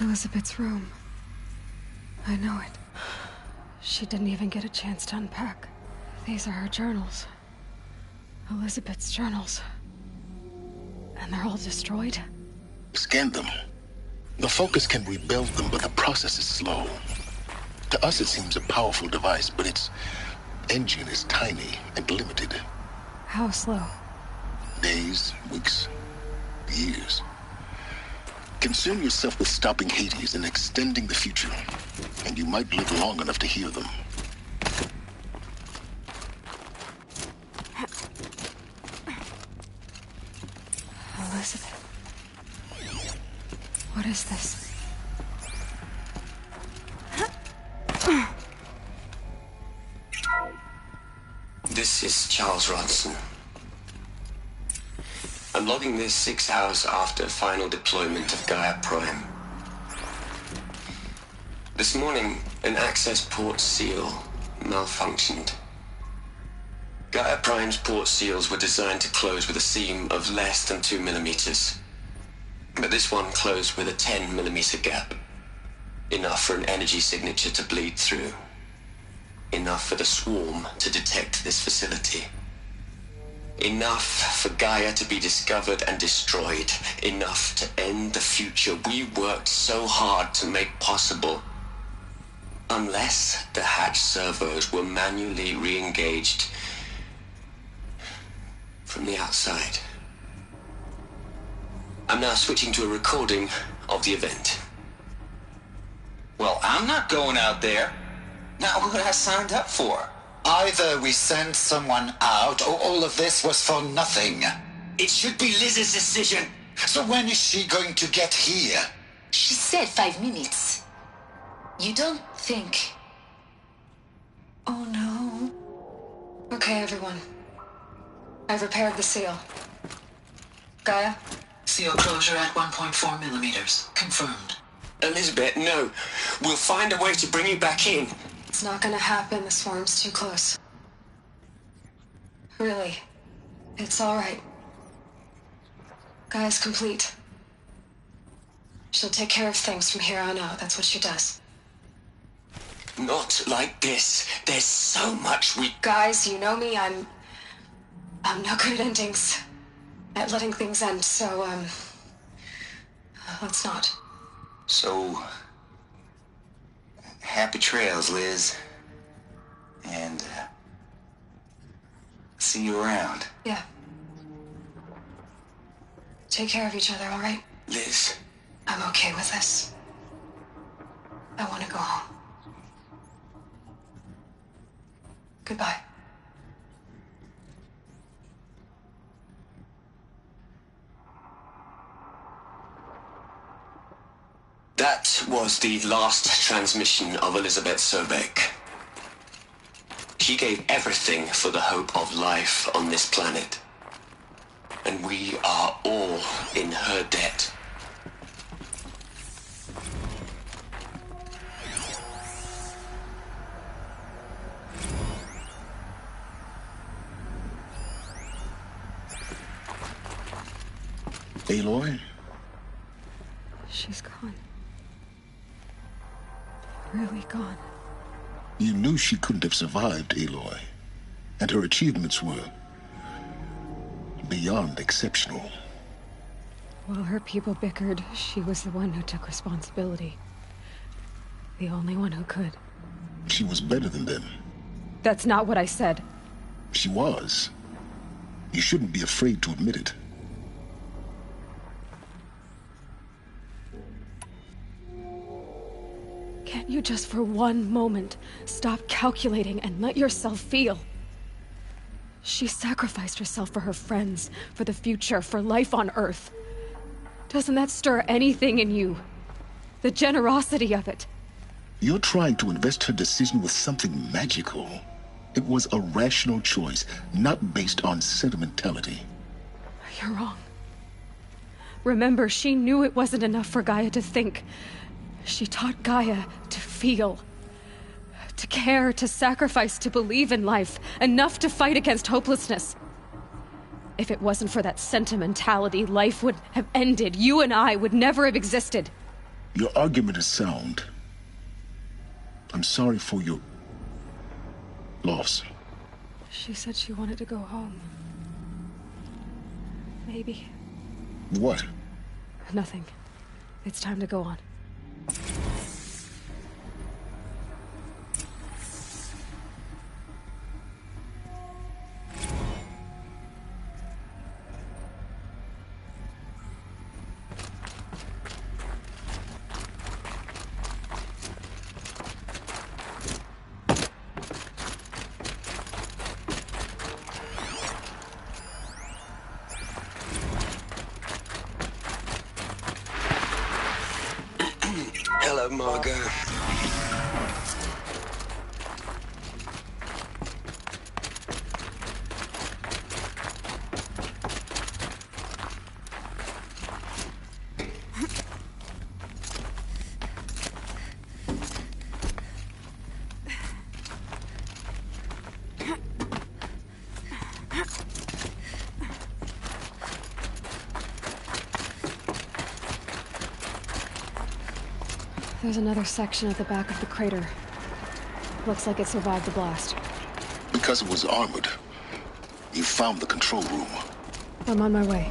S1: Elizabeth's room. I know it. She didn't even get a chance to unpack. These are her journals. Elizabeth's journals. And they're all destroyed?
S16: Scan them. The Focus can rebuild them, but the process is slow. To us, it seems a powerful device, but its engine is tiny and limited.
S1: How slow?
S16: Days, weeks, years. Concern yourself with stopping Hades and extending the future, and you might live long enough to hear them.
S1: Elizabeth. What is this?
S19: This is Charles Ronson. I'm logging this 6 hours after final deployment of Gaia Prime. This morning, an access port seal malfunctioned. Gaia Prime's port seals were designed to close with a seam of less than 2 millimeters. But this one closed with a 10 millimeter gap. Enough for an energy signature to bleed through. Enough for the swarm to detect this facility. Enough for Gaia to be discovered and destroyed. Enough to end the future we worked so hard to make possible. Unless the hatch servos were manually re-engaged from the outside. I'm now switching to a recording of the event.
S14: Well, I'm not going out there. Not what I signed up for. Either we send someone out, or all of this was for nothing.
S19: It should be Liz's decision.
S14: So when is she going to get here?
S5: She said 5 minutes. You don't think... Oh no.
S1: Okay, everyone. I've repaired the seal. Gaia?
S15: Seal closure at 1.4 millimeters. Confirmed.
S19: Elizabeth, no. We'll find a way to bring you back in.
S1: It's not gonna happen. The swarm's too close. Really. It's all right. Gaia's complete. She'll take care of things from here on out. That's what she does.
S19: Not like this. There's so much we...
S1: Guys, you know me. I'm no good at endings. At letting things end, so, let's not.
S14: So... happy trails, Liz. And, see you around.
S1: Yeah. Take care of each other, all right?
S19: Liz.
S1: I'm okay with this. I want to go home. Goodbye.
S19: That was the last transmission of Elizabeth Sobek. She gave everything for the hope of life on this planet. And we are all in her debt.
S16: Aloy?
S1: She's gone. Really gone.
S16: You knew she couldn't have survived, Aloy. And her achievements were beyond exceptional.
S1: While her people bickered, she was the one who took responsibility. The only one who could.
S16: She was better than them.
S1: That's not what I said.
S16: She was. You shouldn't be afraid to admit it.
S1: Can't you just for one moment stop calculating and let yourself feel? She sacrificed herself for her friends, for the future, for life on Earth. Doesn't that stir anything in you? The generosity of it.
S16: You're trying to invest her decision with something magical. It was a rational choice, not based on sentimentality.
S1: You're wrong. Remember, she knew it wasn't enough for Gaia to think. She taught Gaia to feel. To care, to sacrifice, to believe in life. Enough to fight against hopelessness. If it wasn't for that sentimentality, life would have ended. You and I would never have existed.
S16: Your argument is sound. I'm sorry for your loss.
S1: She said she wanted to go home. Maybe.
S16: What?
S1: Nothing. It's time to go on.
S19: Hello, Margot.
S1: There's another section at the back of the crater. Looks like it survived the blast.
S16: Because it was armored, you found the control room.
S1: I'm on my way.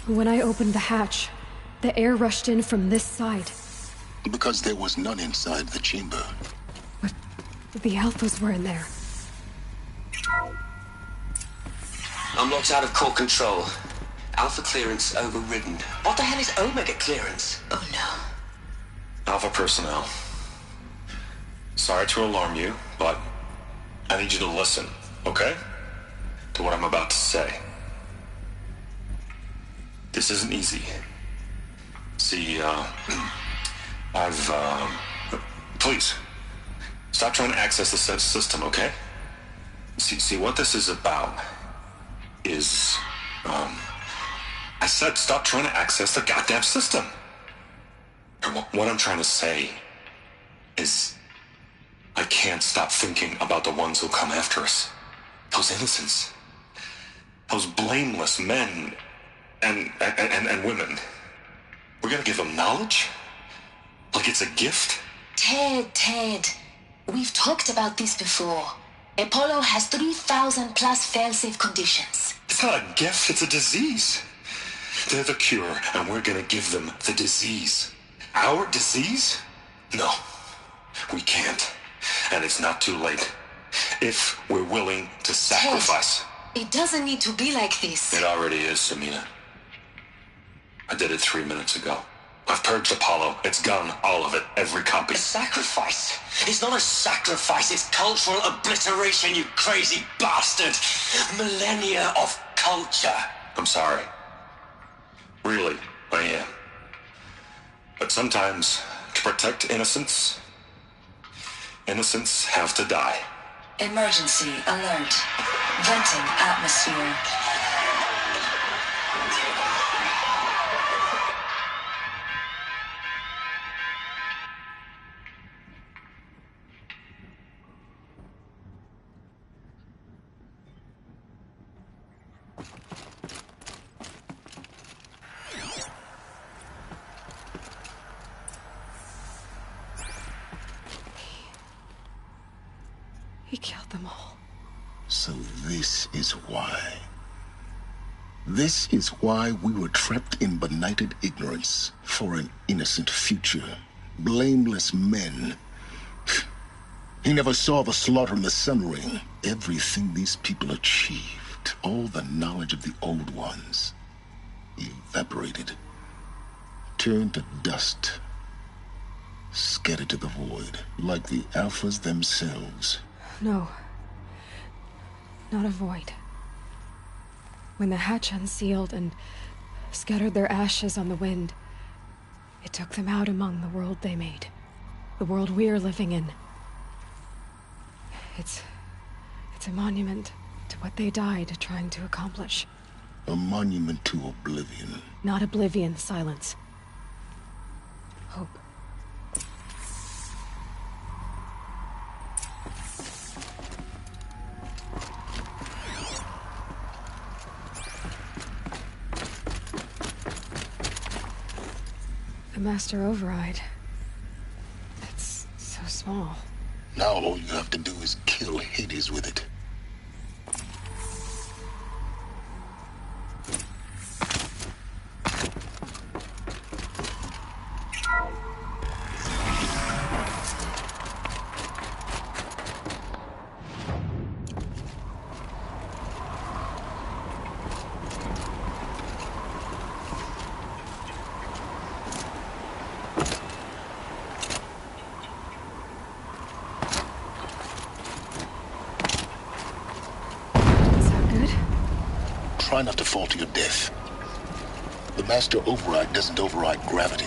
S1: When I opened the hatch, the air rushed in from this side.
S16: Because there was none inside the chamber.
S1: But the Alphas were in there.
S19: I'm locked out of core control. Alpha clearance overridden. What the hell is Omega clearance?
S5: Oh no.
S20: Alpha personnel. Sorry to alarm you, but I need you to listen, okay? To what I'm about to say. This isn't easy. See, please, stop trying to access the system, okay? See, what this is about is, I said stop trying to access the goddamn system. And what I'm trying to say is, I can't stop thinking about the ones who'll come after us. Those innocents. Those blameless men and women. We're gonna give them knowledge? Like it's a gift?
S21: Ted. We've talked about this before. Apollo has 3,000 plus fail-safe conditions.
S20: It's not a gift, it's a disease. They're the cure, and we're gonna give them the disease. Our disease? No, we can't. And it's not too late. If we're willing to sacrifice.
S21: Ted, It doesn't need to be like this.
S20: It already is, Samina. I did it 3 minutes ago. I've purged Apollo. It's gone. All of it. Every copy.
S19: A sacrifice? It's not a sacrifice. It's cultural obliteration, you crazy bastard. Millennia of culture.
S20: I'm sorry. Really, I am. But sometimes, to protect innocence, innocents have to die.
S21: Emergency alert. Venting atmosphere.
S1: He killed them all.
S16: So this is why. This is why we were trapped in benighted ignorance for an innocent future. Blameless men. He never saw the slaughter in the Sun Ring. Everything these people achieved, all the knowledge of the old ones, evaporated, turned to dust, scattered to the void, like the Alphas themselves.
S1: No. Not a void. When the hatch unsealed and scattered their ashes on the wind, it took them out among the world they made. The world we're living in. It's a monument to what they died trying to accomplish.
S16: A monument to oblivion.
S1: Not oblivion, silence. Hope. The Master Override. It's so small.
S16: Now all you have to do is kill Hades with it. Try not to fall to your death. The Master Override doesn't override gravity.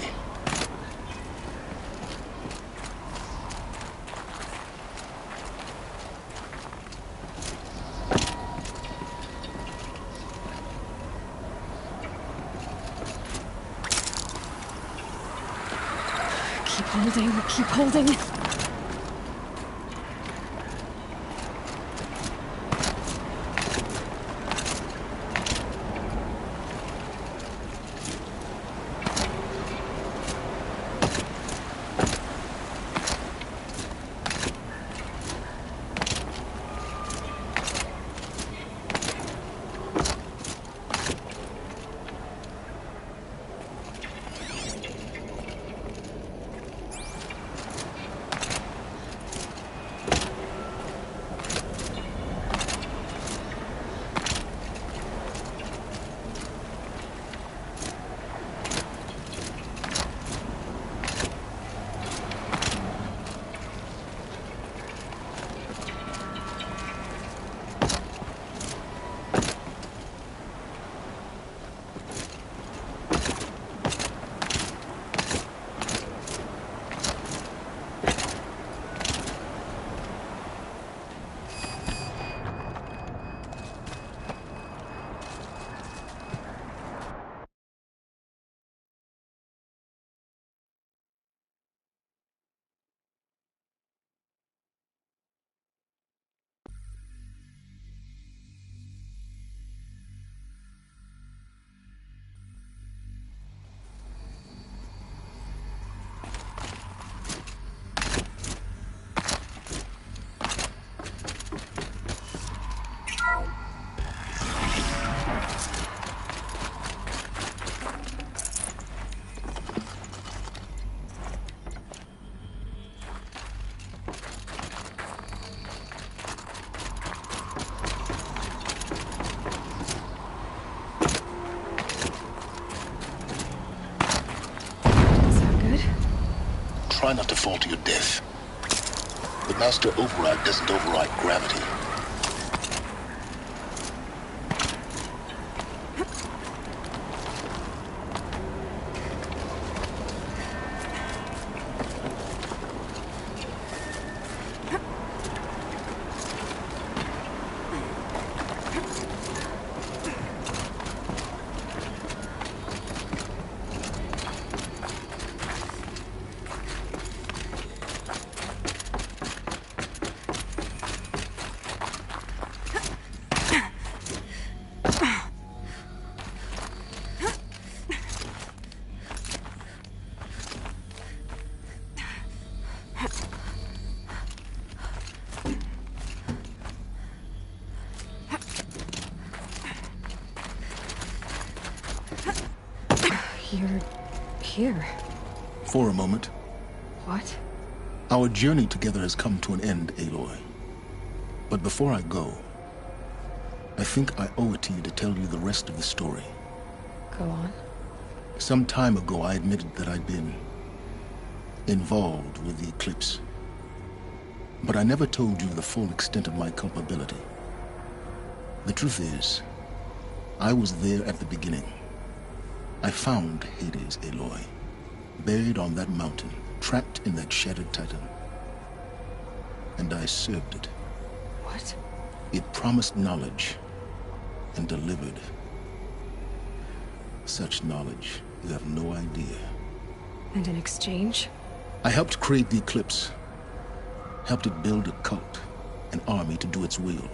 S1: Keep holding, keep holding.
S16: try not to fall to your death. The Master Override doesn't override gravity.
S1: You're here.
S10: For a moment.
S1: What?
S10: Our journey together has come to an end, Aloy. But before I go, I think I owe it to you to tell you the rest of the story.
S1: Go on.
S10: Some time ago, I admitted that I'd been involved with the Eclipse. But I never told you the full extent of my culpability. The truth is, I was there at the beginning. I found Hades, Aloy, buried on that mountain, trapped in that shattered titan. And I served it.
S1: What?
S10: It promised knowledge and delivered. Such knowledge, you have no idea.
S1: And in exchange?
S10: I helped create the Eclipse. Helped it build a cult, an army to do its will.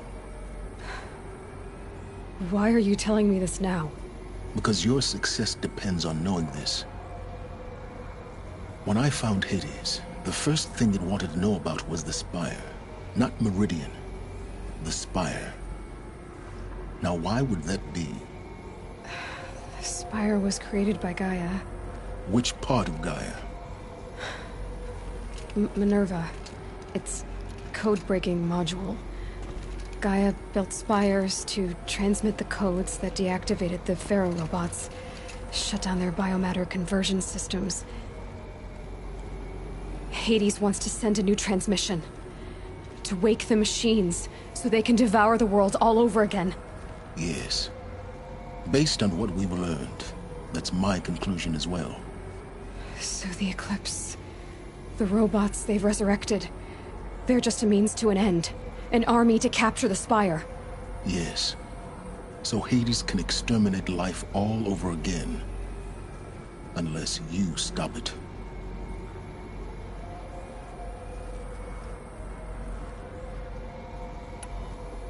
S1: Why are you telling me this now?
S10: Because your success depends on knowing this. When I found Hades, the first thing it wanted to know about was the Spire. Not Meridian. The Spire. Now why would that be?
S1: The Spire was created by Gaia.
S10: Which part of Gaia?
S1: Minerva. Its code-breaking module. Gaia built spires to transmit the codes that deactivated the Pharaoh robots, shut down their biomatter conversion systems. Hades wants to send a new transmission. To wake the machines, so they can devour the world all over again.
S10: Yes. Based on what we've learned, that's my conclusion as well.
S1: So the Eclipse... the robots they've resurrected... they're just a means to an end. An army to capture the Spire.
S10: Yes. So Hades can exterminate life all over again. Unless you stop it.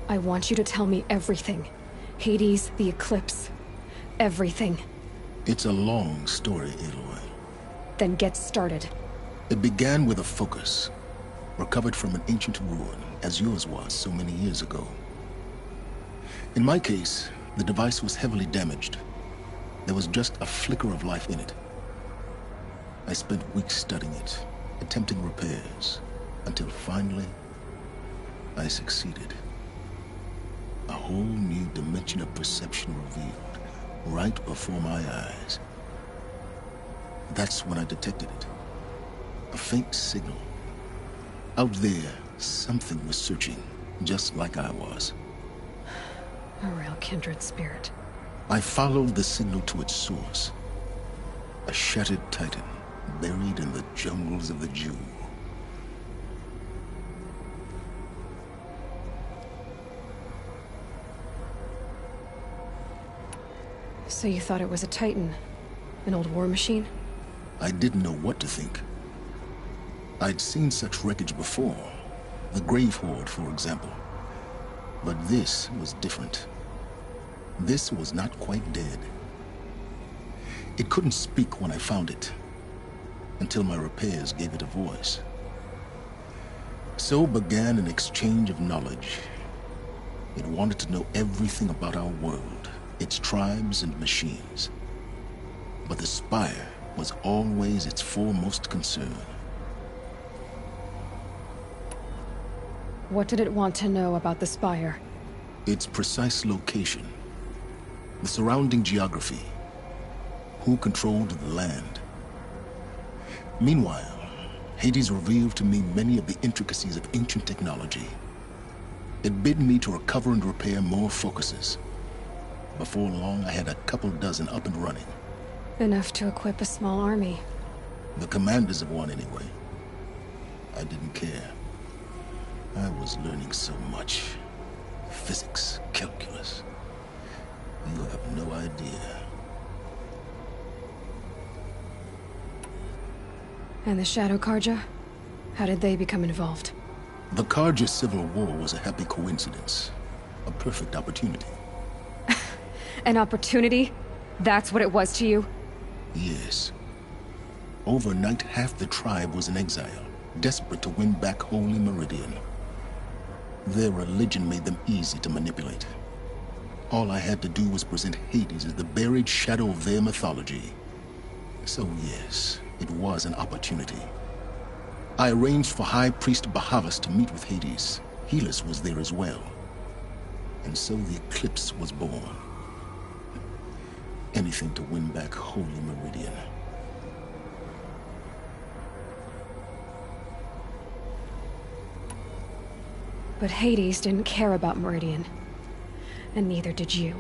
S1: I want you to tell me everything. Hades, the Eclipse. Everything.
S10: It's a long story, Aloy.
S1: Then get started.
S10: It began with a focus. Recovered from an ancient ruin, as yours was so many years ago. In my case, the device was heavily damaged. There was just a flicker of life in it. I spent weeks studying it, attempting repairs, until finally, I succeeded. A whole new dimension of perception revealed, right before my eyes. That's when I detected it. A faint signal. Out there, something was searching, just like I was.
S1: A real kindred spirit.
S10: I followed the signal to its source. A shattered titan, buried in the jungles of the Jew.
S1: So you thought it was a titan? An old war machine?
S10: I didn't know what to think. I'd seen such wreckage before. The Grave Horde, for example. But this was different. This was not quite dead. It couldn't speak when I found it, until my repairs gave it a voice. So began an exchange of knowledge. It wanted to know everything about our world, its tribes and machines. But the Spire was always its foremost concern.
S1: What did it want to know about the Spire?
S10: Its precise location. The surrounding geography. Who controlled the land. Meanwhile, Hades revealed to me many of the intricacies of ancient technology. It bid me to recover and repair more focuses. Before long, I had a couple dozen up and running.
S1: Enough to equip a small army.
S10: The commanders of one, anyway. I didn't care. I was learning so much. Physics, calculus. You have no idea.
S1: And the Shadow Karja? How did they become involved?
S10: The Karja Civil War was a happy coincidence. A perfect opportunity.
S1: An opportunity? That's what it was to you?
S10: Yes. Overnight, half the tribe was in exile, desperate to win back Holy Meridian. Their religion made them easy to manipulate. All I had to do was present Hades as the buried shadow of their mythology. So yes, it was an opportunity. I arranged for High Priest Bahavas to meet with Hades. Helis was there as well. And so the eclipse was born. Anything to win back Holy Meridian.
S1: But Hades didn't care about Meridian. And neither did you.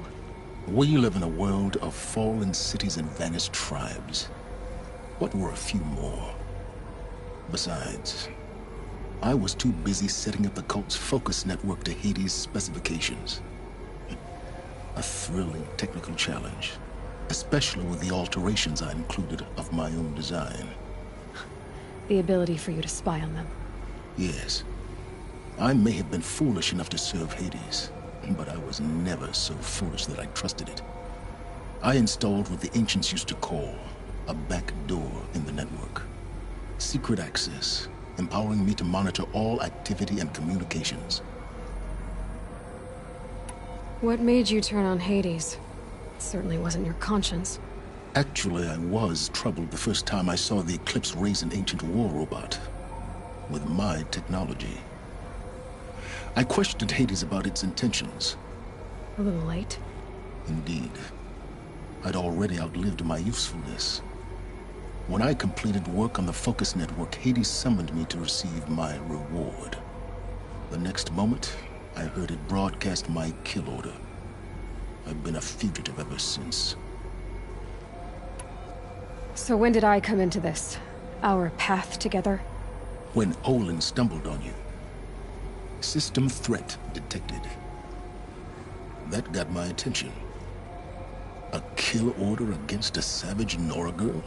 S10: We live in a world of fallen cities and vanished tribes. What were a few more? Besides, I was too busy setting up the cult's focus network to Hades' specifications. A thrilling technical challenge, especially with the alterations I included of my own design.
S1: The ability for you to spy on them.
S10: Yes. I may have been foolish enough to serve Hades, but I was never so foolish that I trusted it. I installed what the ancients used to call a back door in the network. Secret access, empowering me to monitor all activity and communications.
S1: What made you turn on Hades? It certainly wasn't your conscience.
S10: Actually, I was troubled the first time I saw the Eclipse raise an ancient war robot. With my technology. I questioned Hades about its intentions.
S1: A little late.
S10: Indeed. I'd already outlived my usefulness. When I completed work on the Focus Network, Hades summoned me to receive my reward. The next moment, I heard it broadcast my kill order. I've been a fugitive ever since.
S1: So when did I come into this? Our path together?
S10: When Olin stumbled on you. System threat detected. That got my attention. A kill order against a savage Nora girl?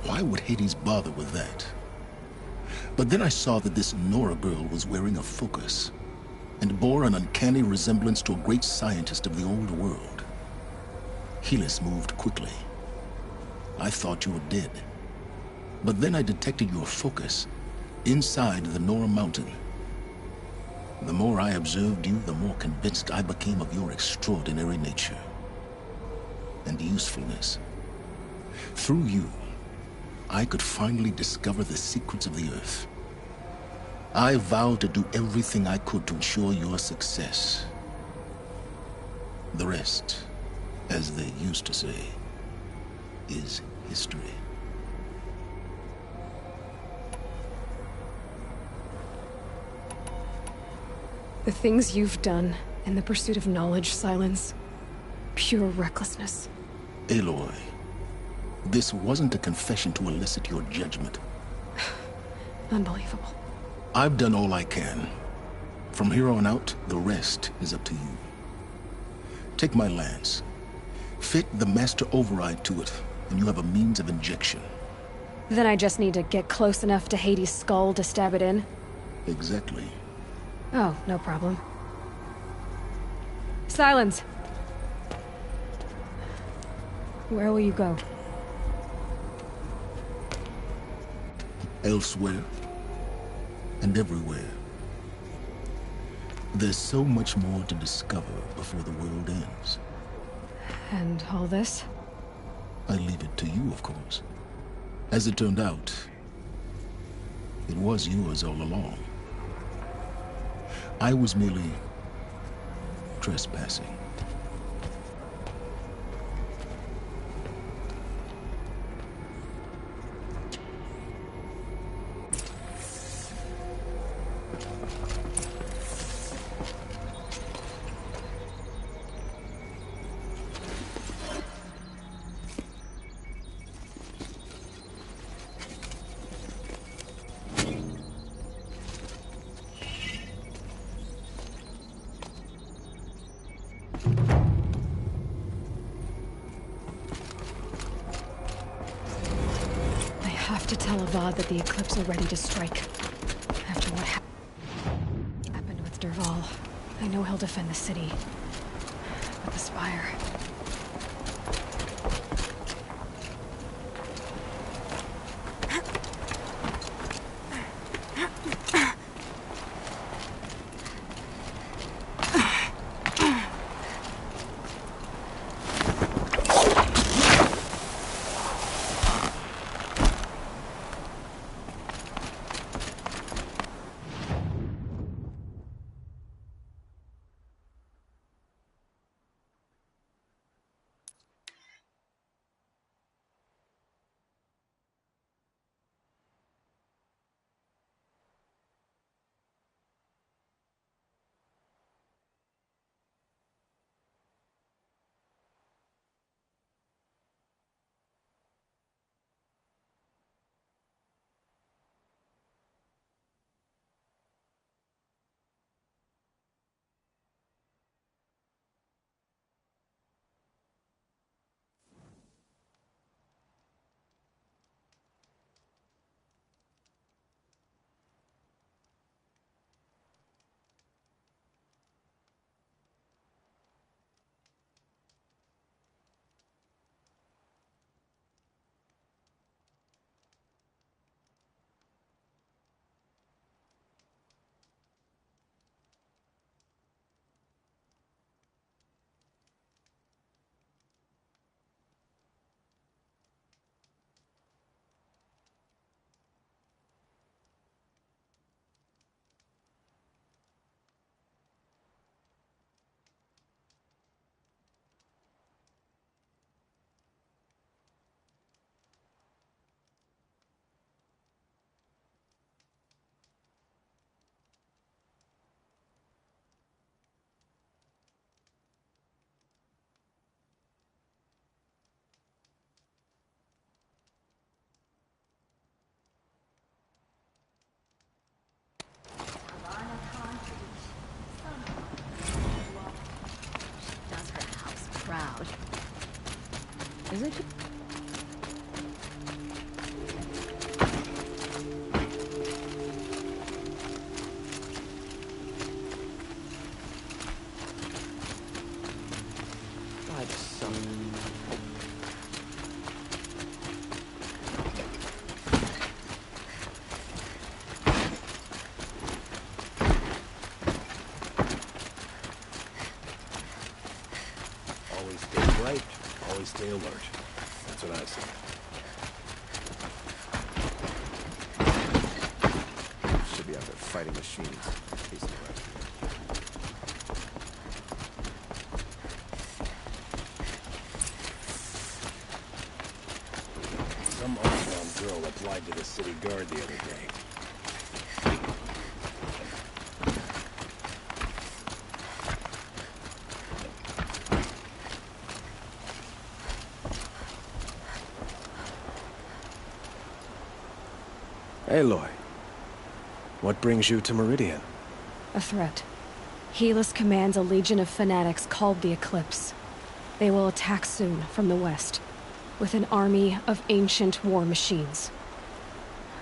S10: Why would Hades bother with that? But then I saw that this Nora girl was wearing a focus, and bore an uncanny resemblance to a great scientist of the old world. Helis moved quickly. I thought you were dead. But then I detected your focus inside the Nora mountain. The more I observed you, the more convinced I became of your extraordinary nature and usefulness. Through you, I could finally discover the secrets of the Earth. I vowed to do everything I could to ensure your success. The rest, as they used to say, is history.
S1: The things you've done in the pursuit of knowledge, Silence. Pure recklessness.
S10: Aloy, this wasn't a confession to elicit your judgment.
S1: Unbelievable.
S10: I've done all I can. From here on out, the rest is up to you. Take my lance. Fit the master override to it, and you have a means of injection.
S1: Then I just need to get close enough to Hades' skull to stab it in?
S10: Exactly.
S1: Oh, no problem. Silence! Where will you go?
S10: Elsewhere. And everywhere. There's so much more to discover before the world ends.
S1: And all this?
S10: I leave it to you, of course. As it turned out, it was yours all along. I was merely trespassing.
S1: to tell Avad that the Eclipse are ready to strike. After what happened with Derval, I know he'll defend the city. But the Spire...
S8: Proud. Is it?
S7: By the sun.
S3: Always stay bright, always stay alert. That's what I say.
S7: Should be out there fighting machines. Piece of crap.
S3: Some unbound girl applied to the city guard the other day.
S22: Aloy, what brings you to Meridian?
S1: A threat. Helis commands a legion of fanatics called the Eclipse. They will attack soon from the west, with an army of ancient war machines.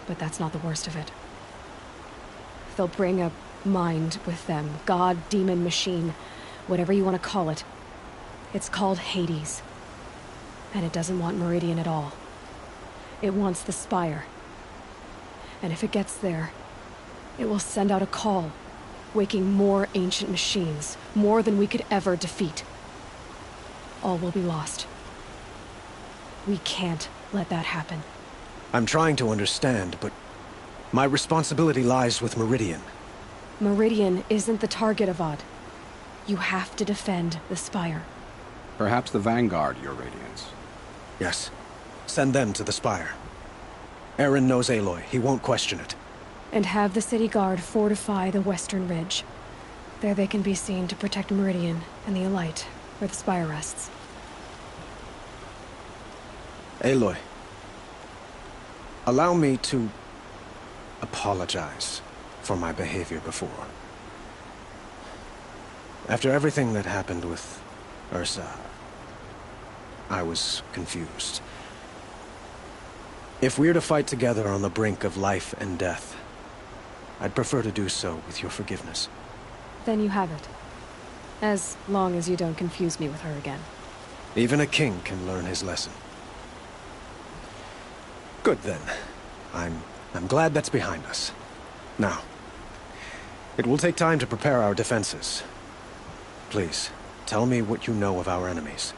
S1: But that's not the worst of it. They'll bring a mind with them, god, demon, machine, whatever you want to call it. It's called Hades. And it doesn't want Meridian at all. It wants the Spire. And if it gets there, it will send out a call, waking more ancient machines, more than we could ever defeat. All will be lost. We can't let that happen.
S22: I'm trying to understand, but my responsibility lies with Meridian.
S1: Meridian isn't the target, Avad. You have to defend the Spire.
S23: Perhaps the Vanguard, Your Radiance.
S22: Yes. Send them to the Spire. Aaron knows Aloy. He won't question it.
S1: And have the city guard fortify the western ridge. There they can be seen to protect Meridian and the Elite, where the Spire rests.
S22: Aloy, allow me to apologize for my behavior before. After everything that happened with Ursa, I was confused. If we're to fight together on the brink of life and death, I'd prefer to do so with your forgiveness.
S1: Then you have it. As long as you don't confuse me with her again.
S22: Even a king can learn his lesson. Good then. I'm glad that's behind us. Now, it will take time to prepare our defenses. Please, tell me what you know of our enemies.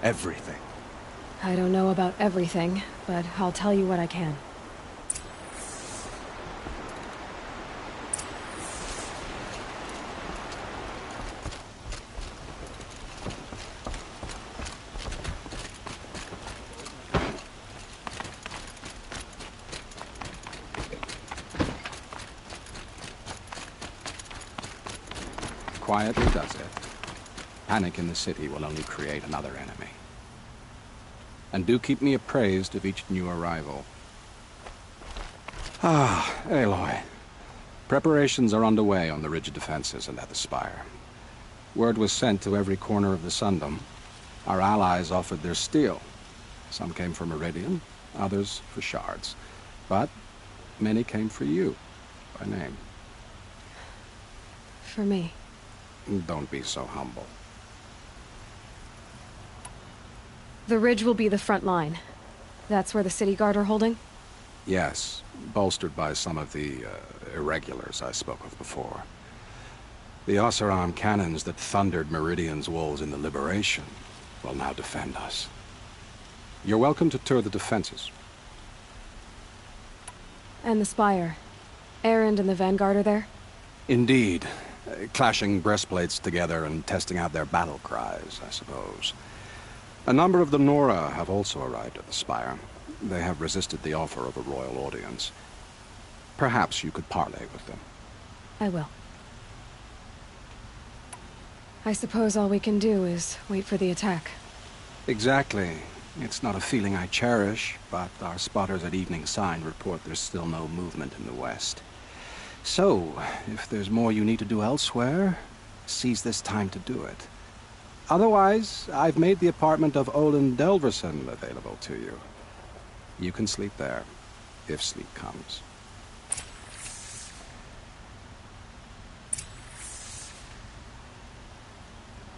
S22: Everything.
S1: I don't know about everything, but I'll tell you what I can.
S23: Quietly does it. Panic in the city will only create another enemy. And do keep me appraised of each new arrival. Ah, Aloy. Preparations are underway on the rigid defenses and at the spire. Word was sent to every corner of the Sundom. Our allies offered their steel. Some came for Meridian, others for shards. But many came for you, by name.
S1: For me.
S23: Don't be so humble.
S1: The ridge will be the front line. That's where the city guard are holding?
S23: Yes, bolstered by some of the irregulars I spoke of before. The Oseram cannons that thundered Meridian's walls in the Liberation will now defend us. You're welcome to tour the defenses.
S1: And the spire. Erend and the Vanguard are there?
S23: Indeed. Clashing breastplates together and testing out their battle cries, I suppose. A number of the Nora have also arrived at the spire. They have resisted the offer of a royal audience. Perhaps you could parley with them.
S1: I will. I suppose all we can do is wait for the attack.
S23: Exactly. It's not a feeling I cherish, but our spotters at Evening Sign report there's still no movement in the west. So, if there's more you need to do elsewhere, seize this time to do it. Otherwise, I've made the apartment of Olin Delverson available to you. You can sleep there, if sleep comes.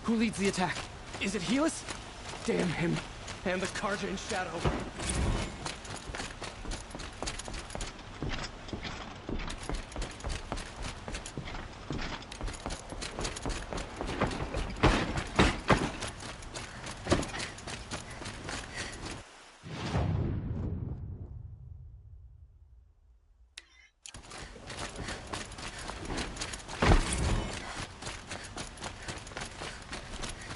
S6: Who leads the attack? Is it Helis? Damn him. And the Carja in shadow.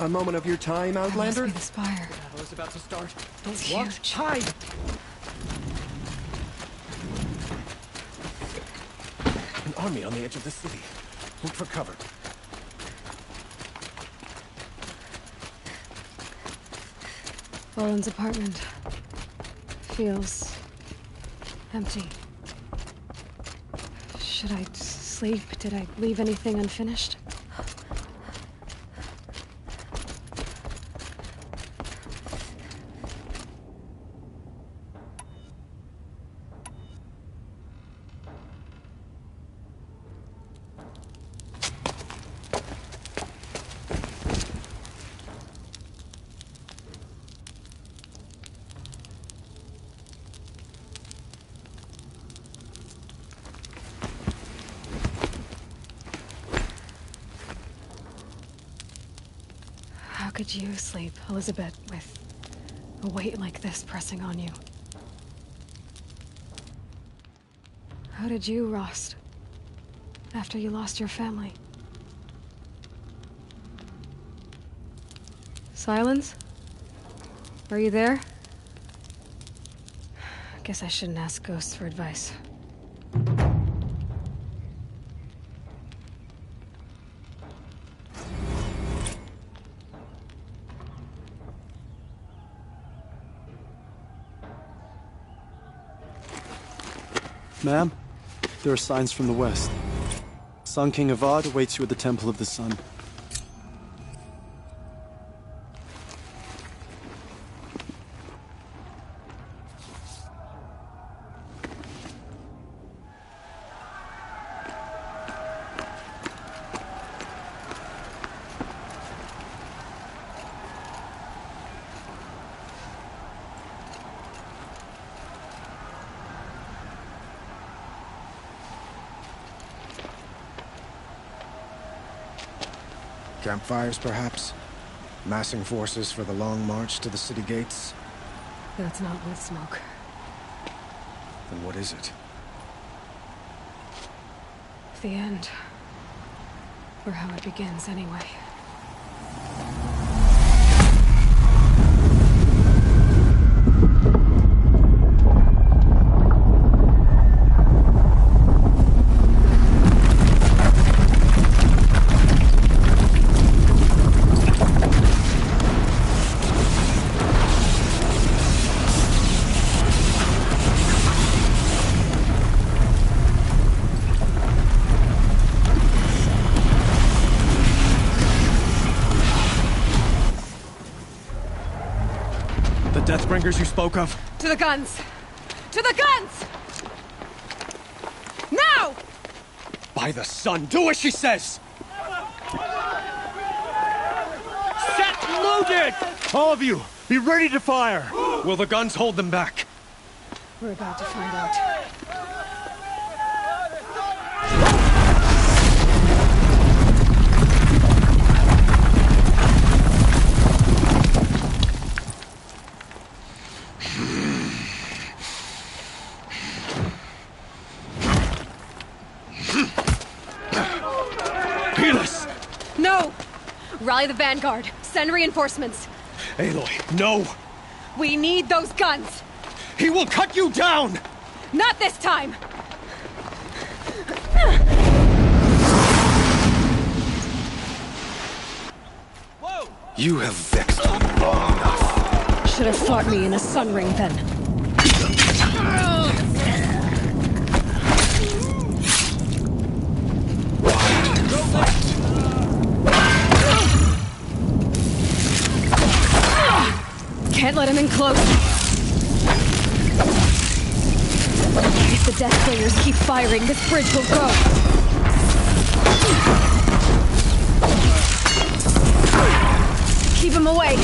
S6: A moment of your time, Outlander?
S1: That must be the spire.
S6: The battle is about to start.
S1: It's
S6: Don't
S1: huge.
S6: Hide!
S22: An army on the edge of the city. Look for cover.
S1: Olin's apartment. Feels empty. Should I sleep? Did I leave anything unfinished? How could you sleep, Elizabeth, with a weight like this pressing on you? How did you, Rost, after you lost your family? Silence? Are you there? Guess I shouldn't ask ghosts for advice.
S6: Ma'am, there are signs from the west. Sun King Avad awaits you at the Temple of the Sun.
S22: Campfires, perhaps? Massing forces for the long march to the city gates?
S1: That's not with smoke.
S22: Then what is it?
S1: The end. Or how it begins, anyway.
S22: Deathbringers you spoke of?
S1: To the guns! To the guns! Now!
S22: By the sun, do as she says!
S2: Set loaded! All of you, be ready to fire!
S22: Will the guns hold them back?
S1: We're about to find out. No! Rally the vanguard. Send reinforcements.
S22: Aloy, no!
S1: We need those guns!
S22: He will cut you down!
S1: Not this time!
S22: You have vexed me long enough.
S1: Should have fought me in a sun ring then. Can't let him in close. If the Deathbringers keep firing, this bridge will go. Keep him away.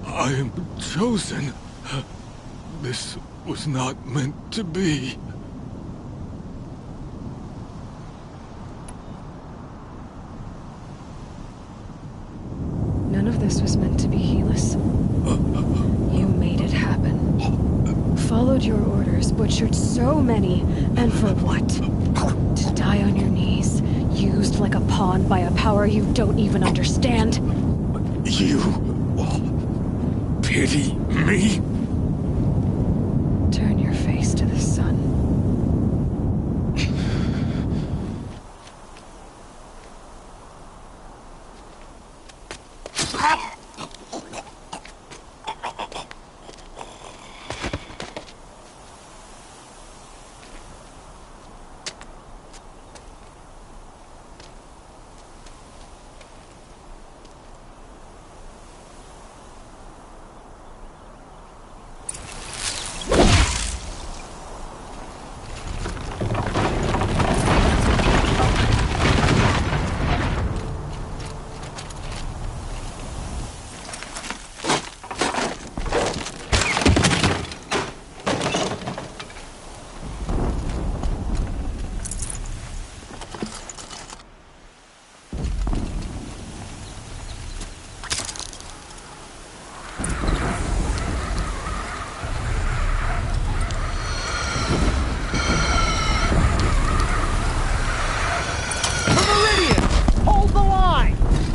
S9: I am chosen. This was not meant to be.
S1: None of this was meant to be, Helis. You made it happen. Followed your orders, butchered so many, and for what? To die on your knees, used like a pawn by a power you don't even understand?
S9: You pity me?
S1: Turn your face to the sun.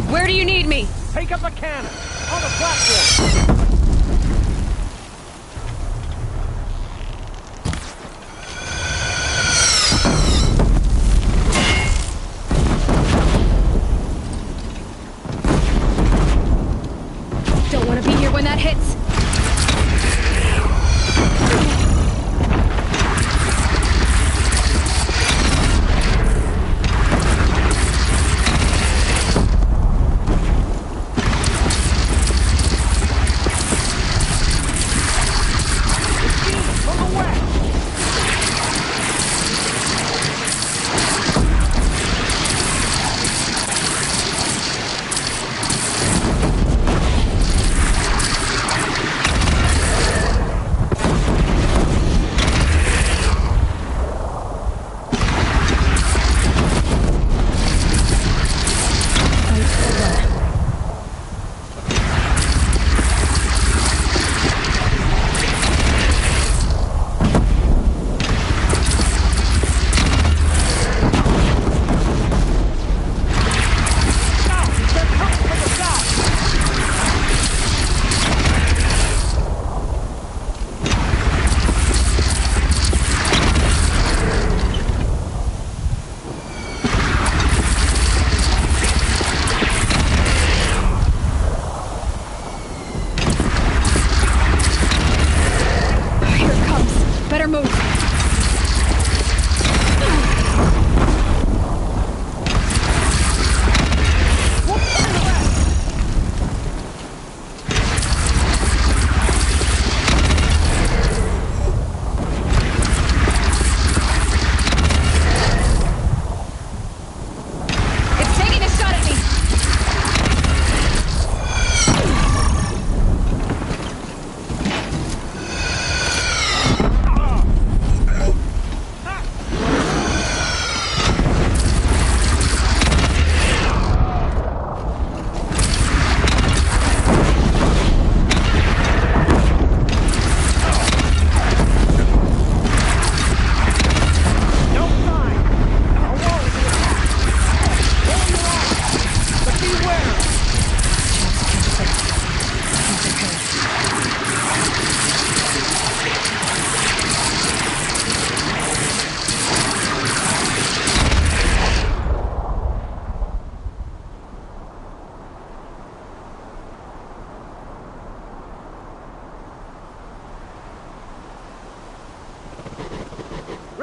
S1: Where do you need me?
S2: Take up a cannon on the platform.
S1: Don't want to be here when that hits.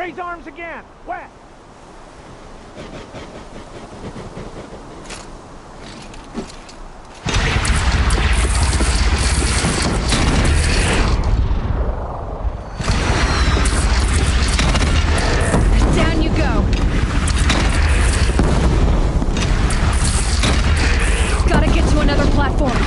S2: Raise arms again! West!
S1: Down you go! Gotta get to another platform.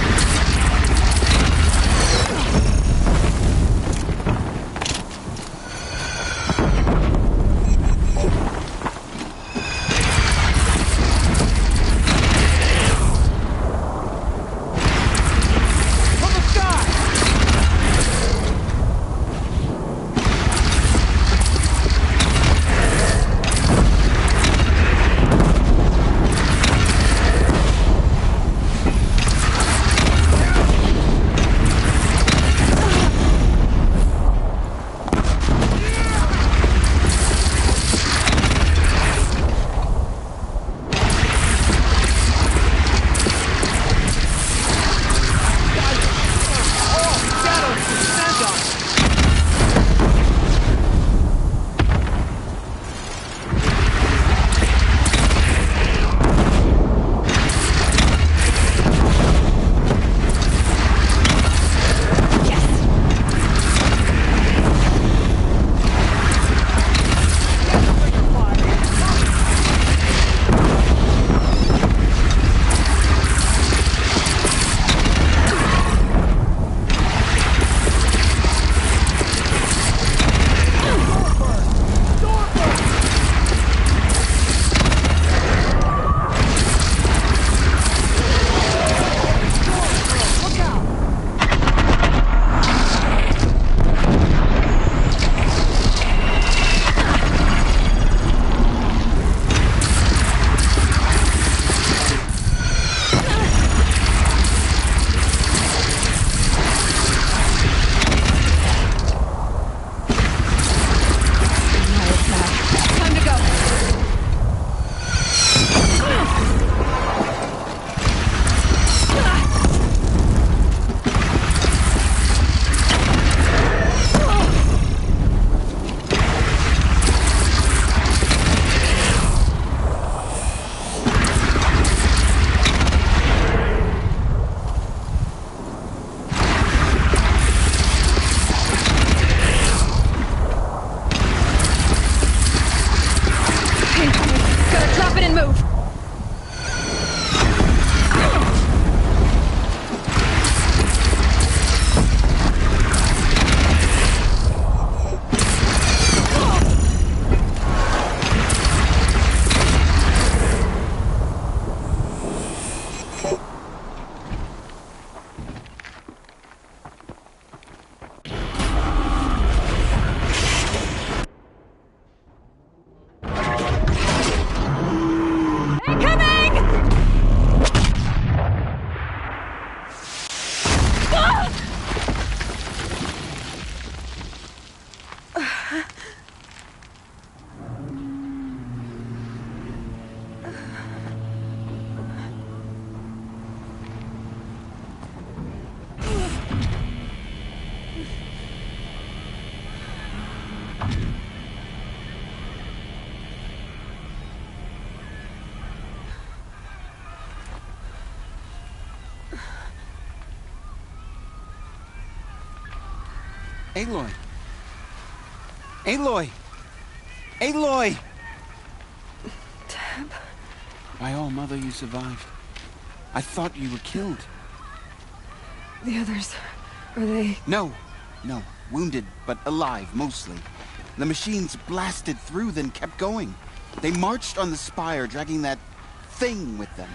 S23: Aloy! Aloy! Aloy!
S1: Tab?
S23: My all mother, you survived. I thought you were killed.
S1: The others, are they...
S23: No. Wounded, but alive, mostly. The machines blasted through, then kept going. They marched on the spire, dragging that thing with them.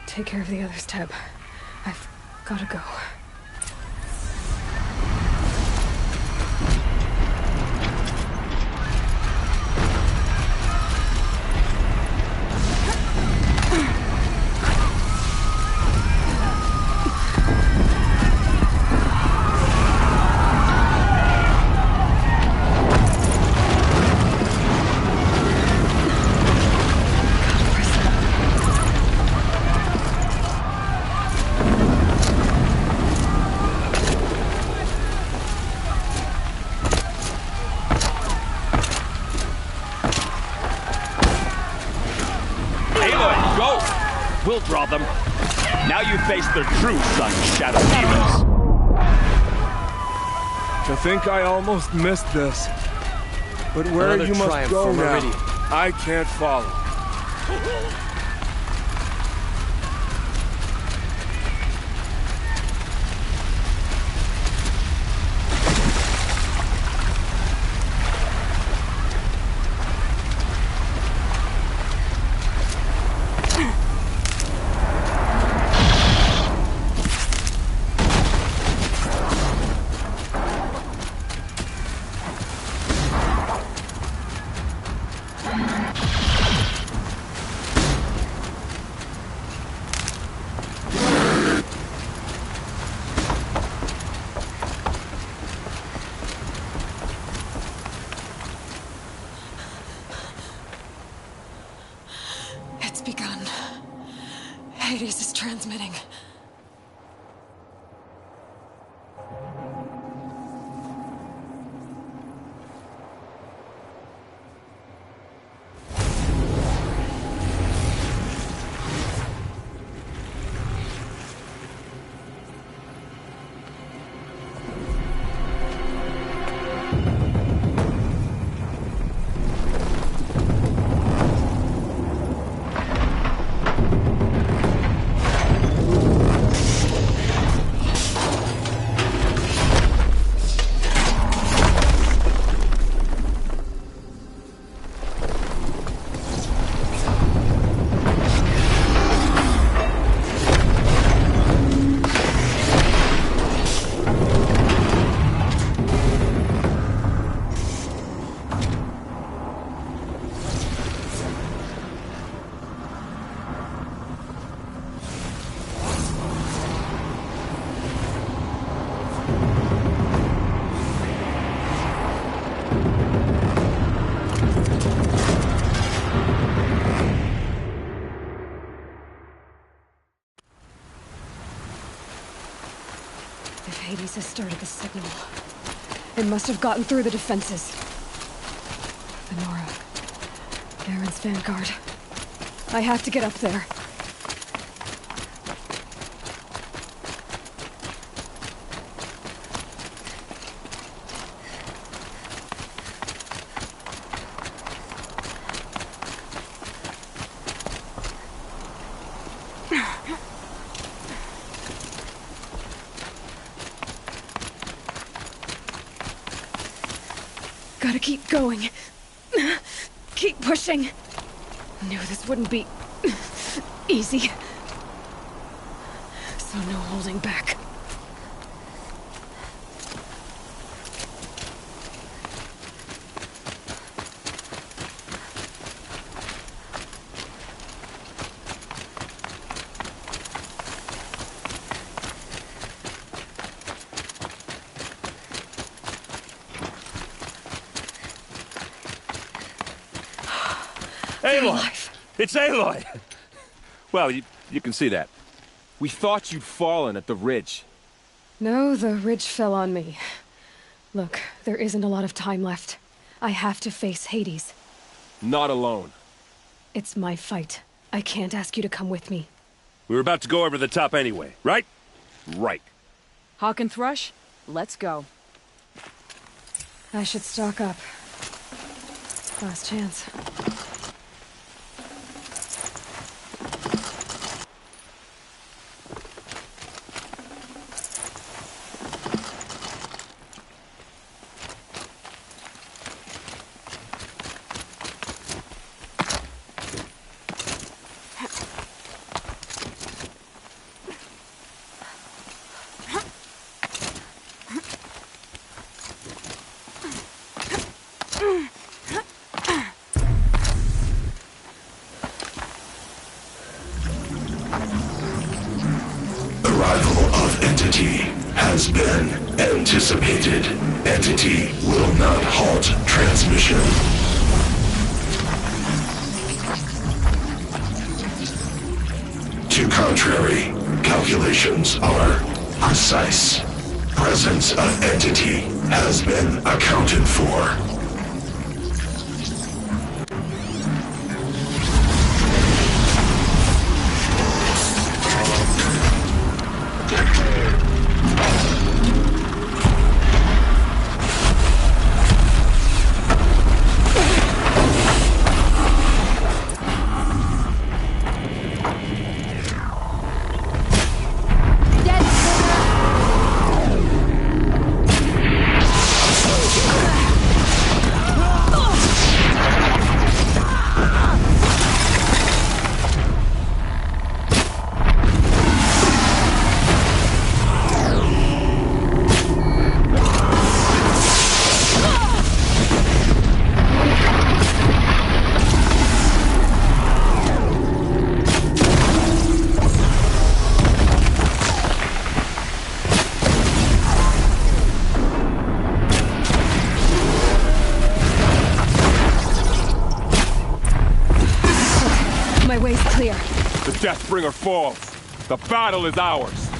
S1: Take care of the others, Tab. I've gotta go.
S2: of them. Now you face their true son, Shadow Demons.
S9: I think I almost missed this. But where
S7: Another
S9: you must
S7: triumph
S9: go
S7: for
S9: now,
S7: Meridian.
S9: I can't follow.
S1: It's begun. Hades is transmitting. If Hades has started the signal, it must have gotten through the defenses. The Nora. Garen's vanguard. I have to get up there. Gotta keep going. Keep pushing. Knew this wouldn't be easy. So no holding back.
S2: Aloy! It's Aloy! Well, you can see that.
S7: We thought you'd fallen at the ridge.
S1: No, the ridge fell on me. Look, there isn't a lot of time left. I have to face Hades.
S7: Not alone.
S1: It's my fight. I can't ask you to come with me.
S2: We were about to go over the top anyway, right? Right.
S4: Hawk and Thrush, let's go.
S1: I should stock up. Last chance.
S12: Has been anticipated. Entity will not halt transmission. To contrary, calculations are precise. Presence of entity has been accounted for.
S7: Deathbringer falls. The battle is ours.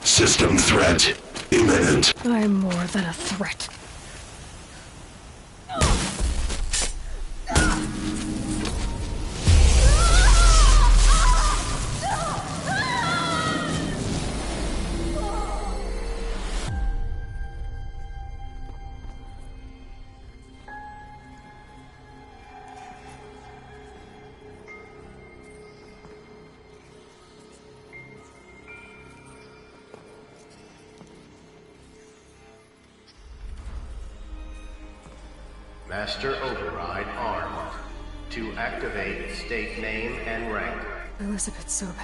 S12: System threat imminent.
S1: I'm more than a threat.
S13: Master Override armed. To activate, state name and rank.
S1: Elizabeth Sobek.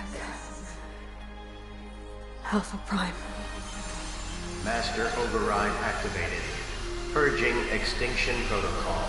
S1: Alpha Prime.
S13: Master Override activated. Purging extinction protocol.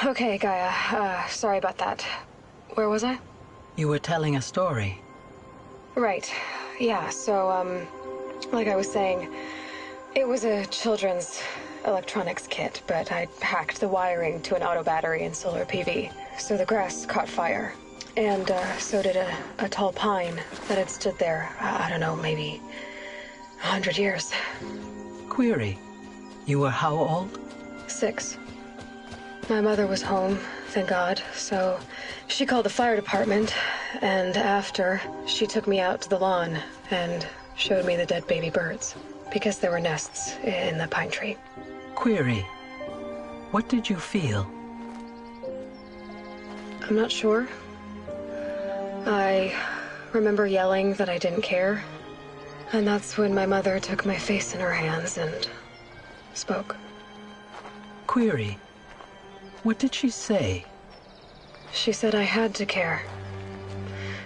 S1: Okay, Gaia. Sorry about that. Where was I?
S15: You were telling a story.
S1: Right. Yeah, so, like I was saying, it was a children's electronics kit, but I hacked the wiring to an auto battery and solar PV. So the grass caught fire. And, so did a tall pine that had stood there, I don't know, maybe 100 years.
S15: Query. You were how old?
S1: 6. My mother was home, thank God, so she called the fire department, and after, she took me out to the lawn and showed me the dead baby birds, because there were nests in the pine tree.
S15: Query. What did you feel?
S1: I'm not sure. I remember yelling that I didn't care, and that's when my mother took my face in her hands and spoke.
S15: Query. What did she say?
S1: She said I had to care.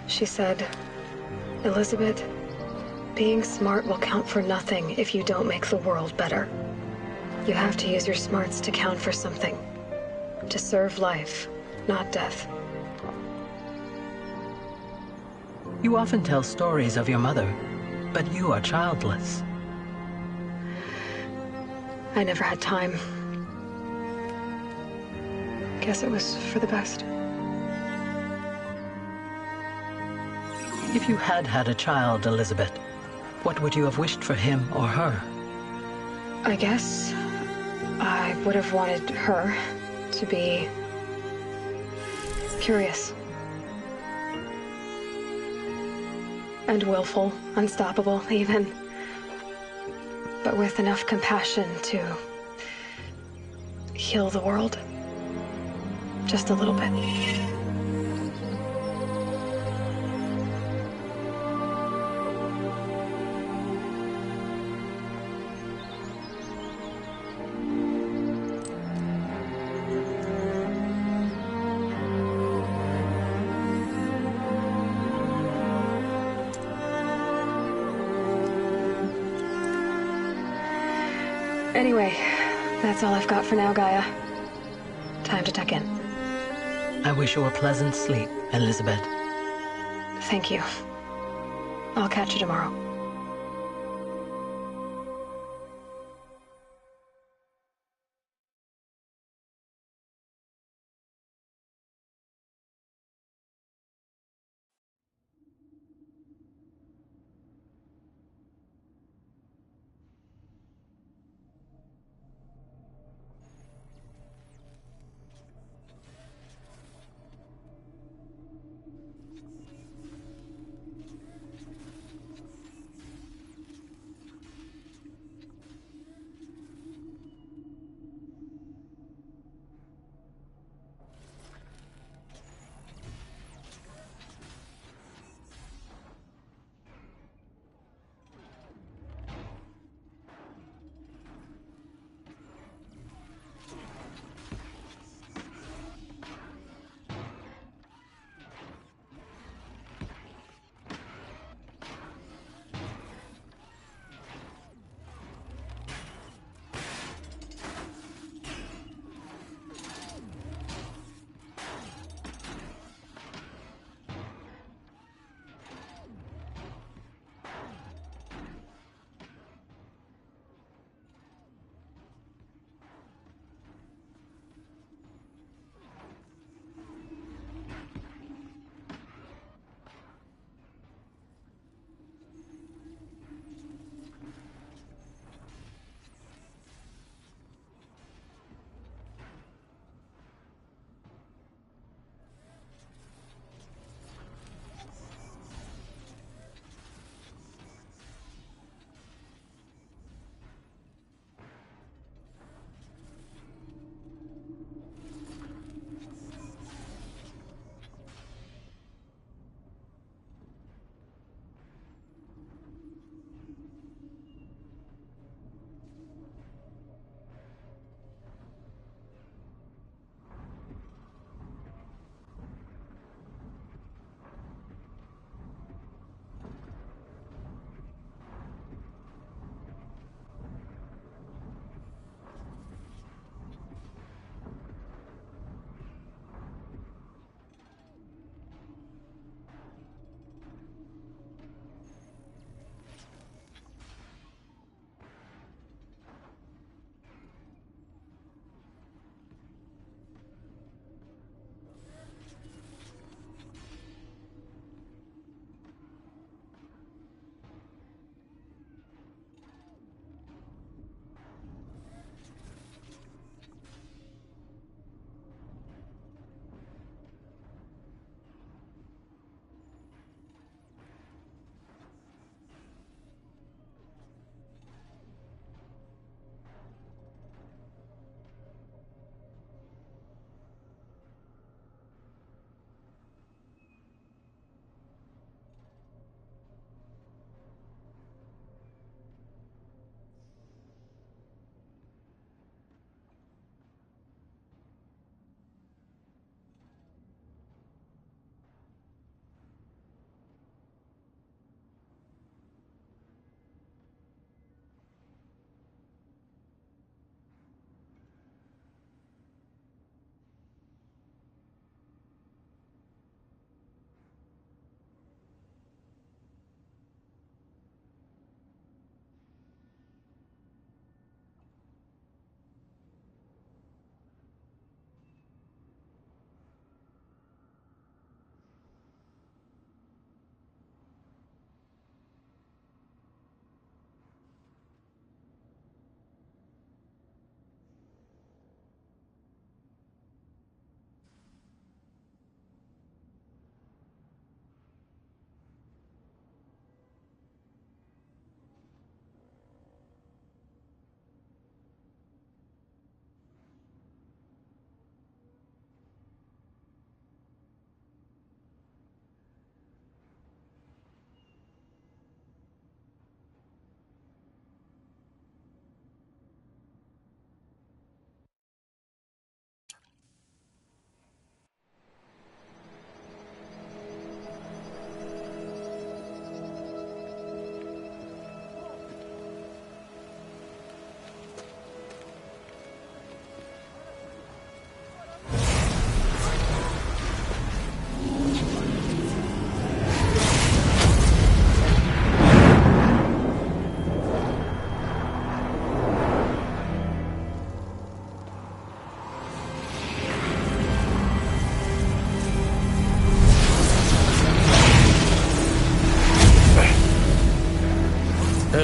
S1: She said, Elizabeth, being smart will count for nothing if you don't make the world better. You have to use your smarts to count for something. To serve life, not death.
S15: You often tell stories of your mother, but you are childless.
S1: I never had time. Guess it was for the best.
S15: If you had had a child, Elizabeth, what would you have wished for him or her?
S1: I guess I would have wanted her to be curious. And willful, unstoppable, even. But with enough compassion to heal the world. Just a little bit. Anyway, that's all I've got for now, Gaia. Time to tuck in.
S15: I wish you a pleasant sleep, Elizabeth.
S1: Thank you. I'll catch you tomorrow.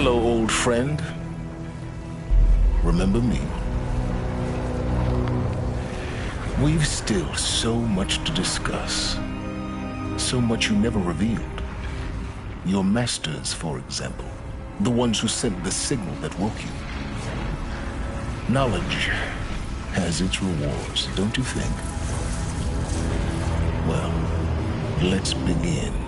S16: Hello, old friend. Remember me? We've still so much to discuss. So much you never revealed. Your masters, for example. The ones who sent the signal that woke you. Knowledge has its rewards, don't you think? Well, let's begin.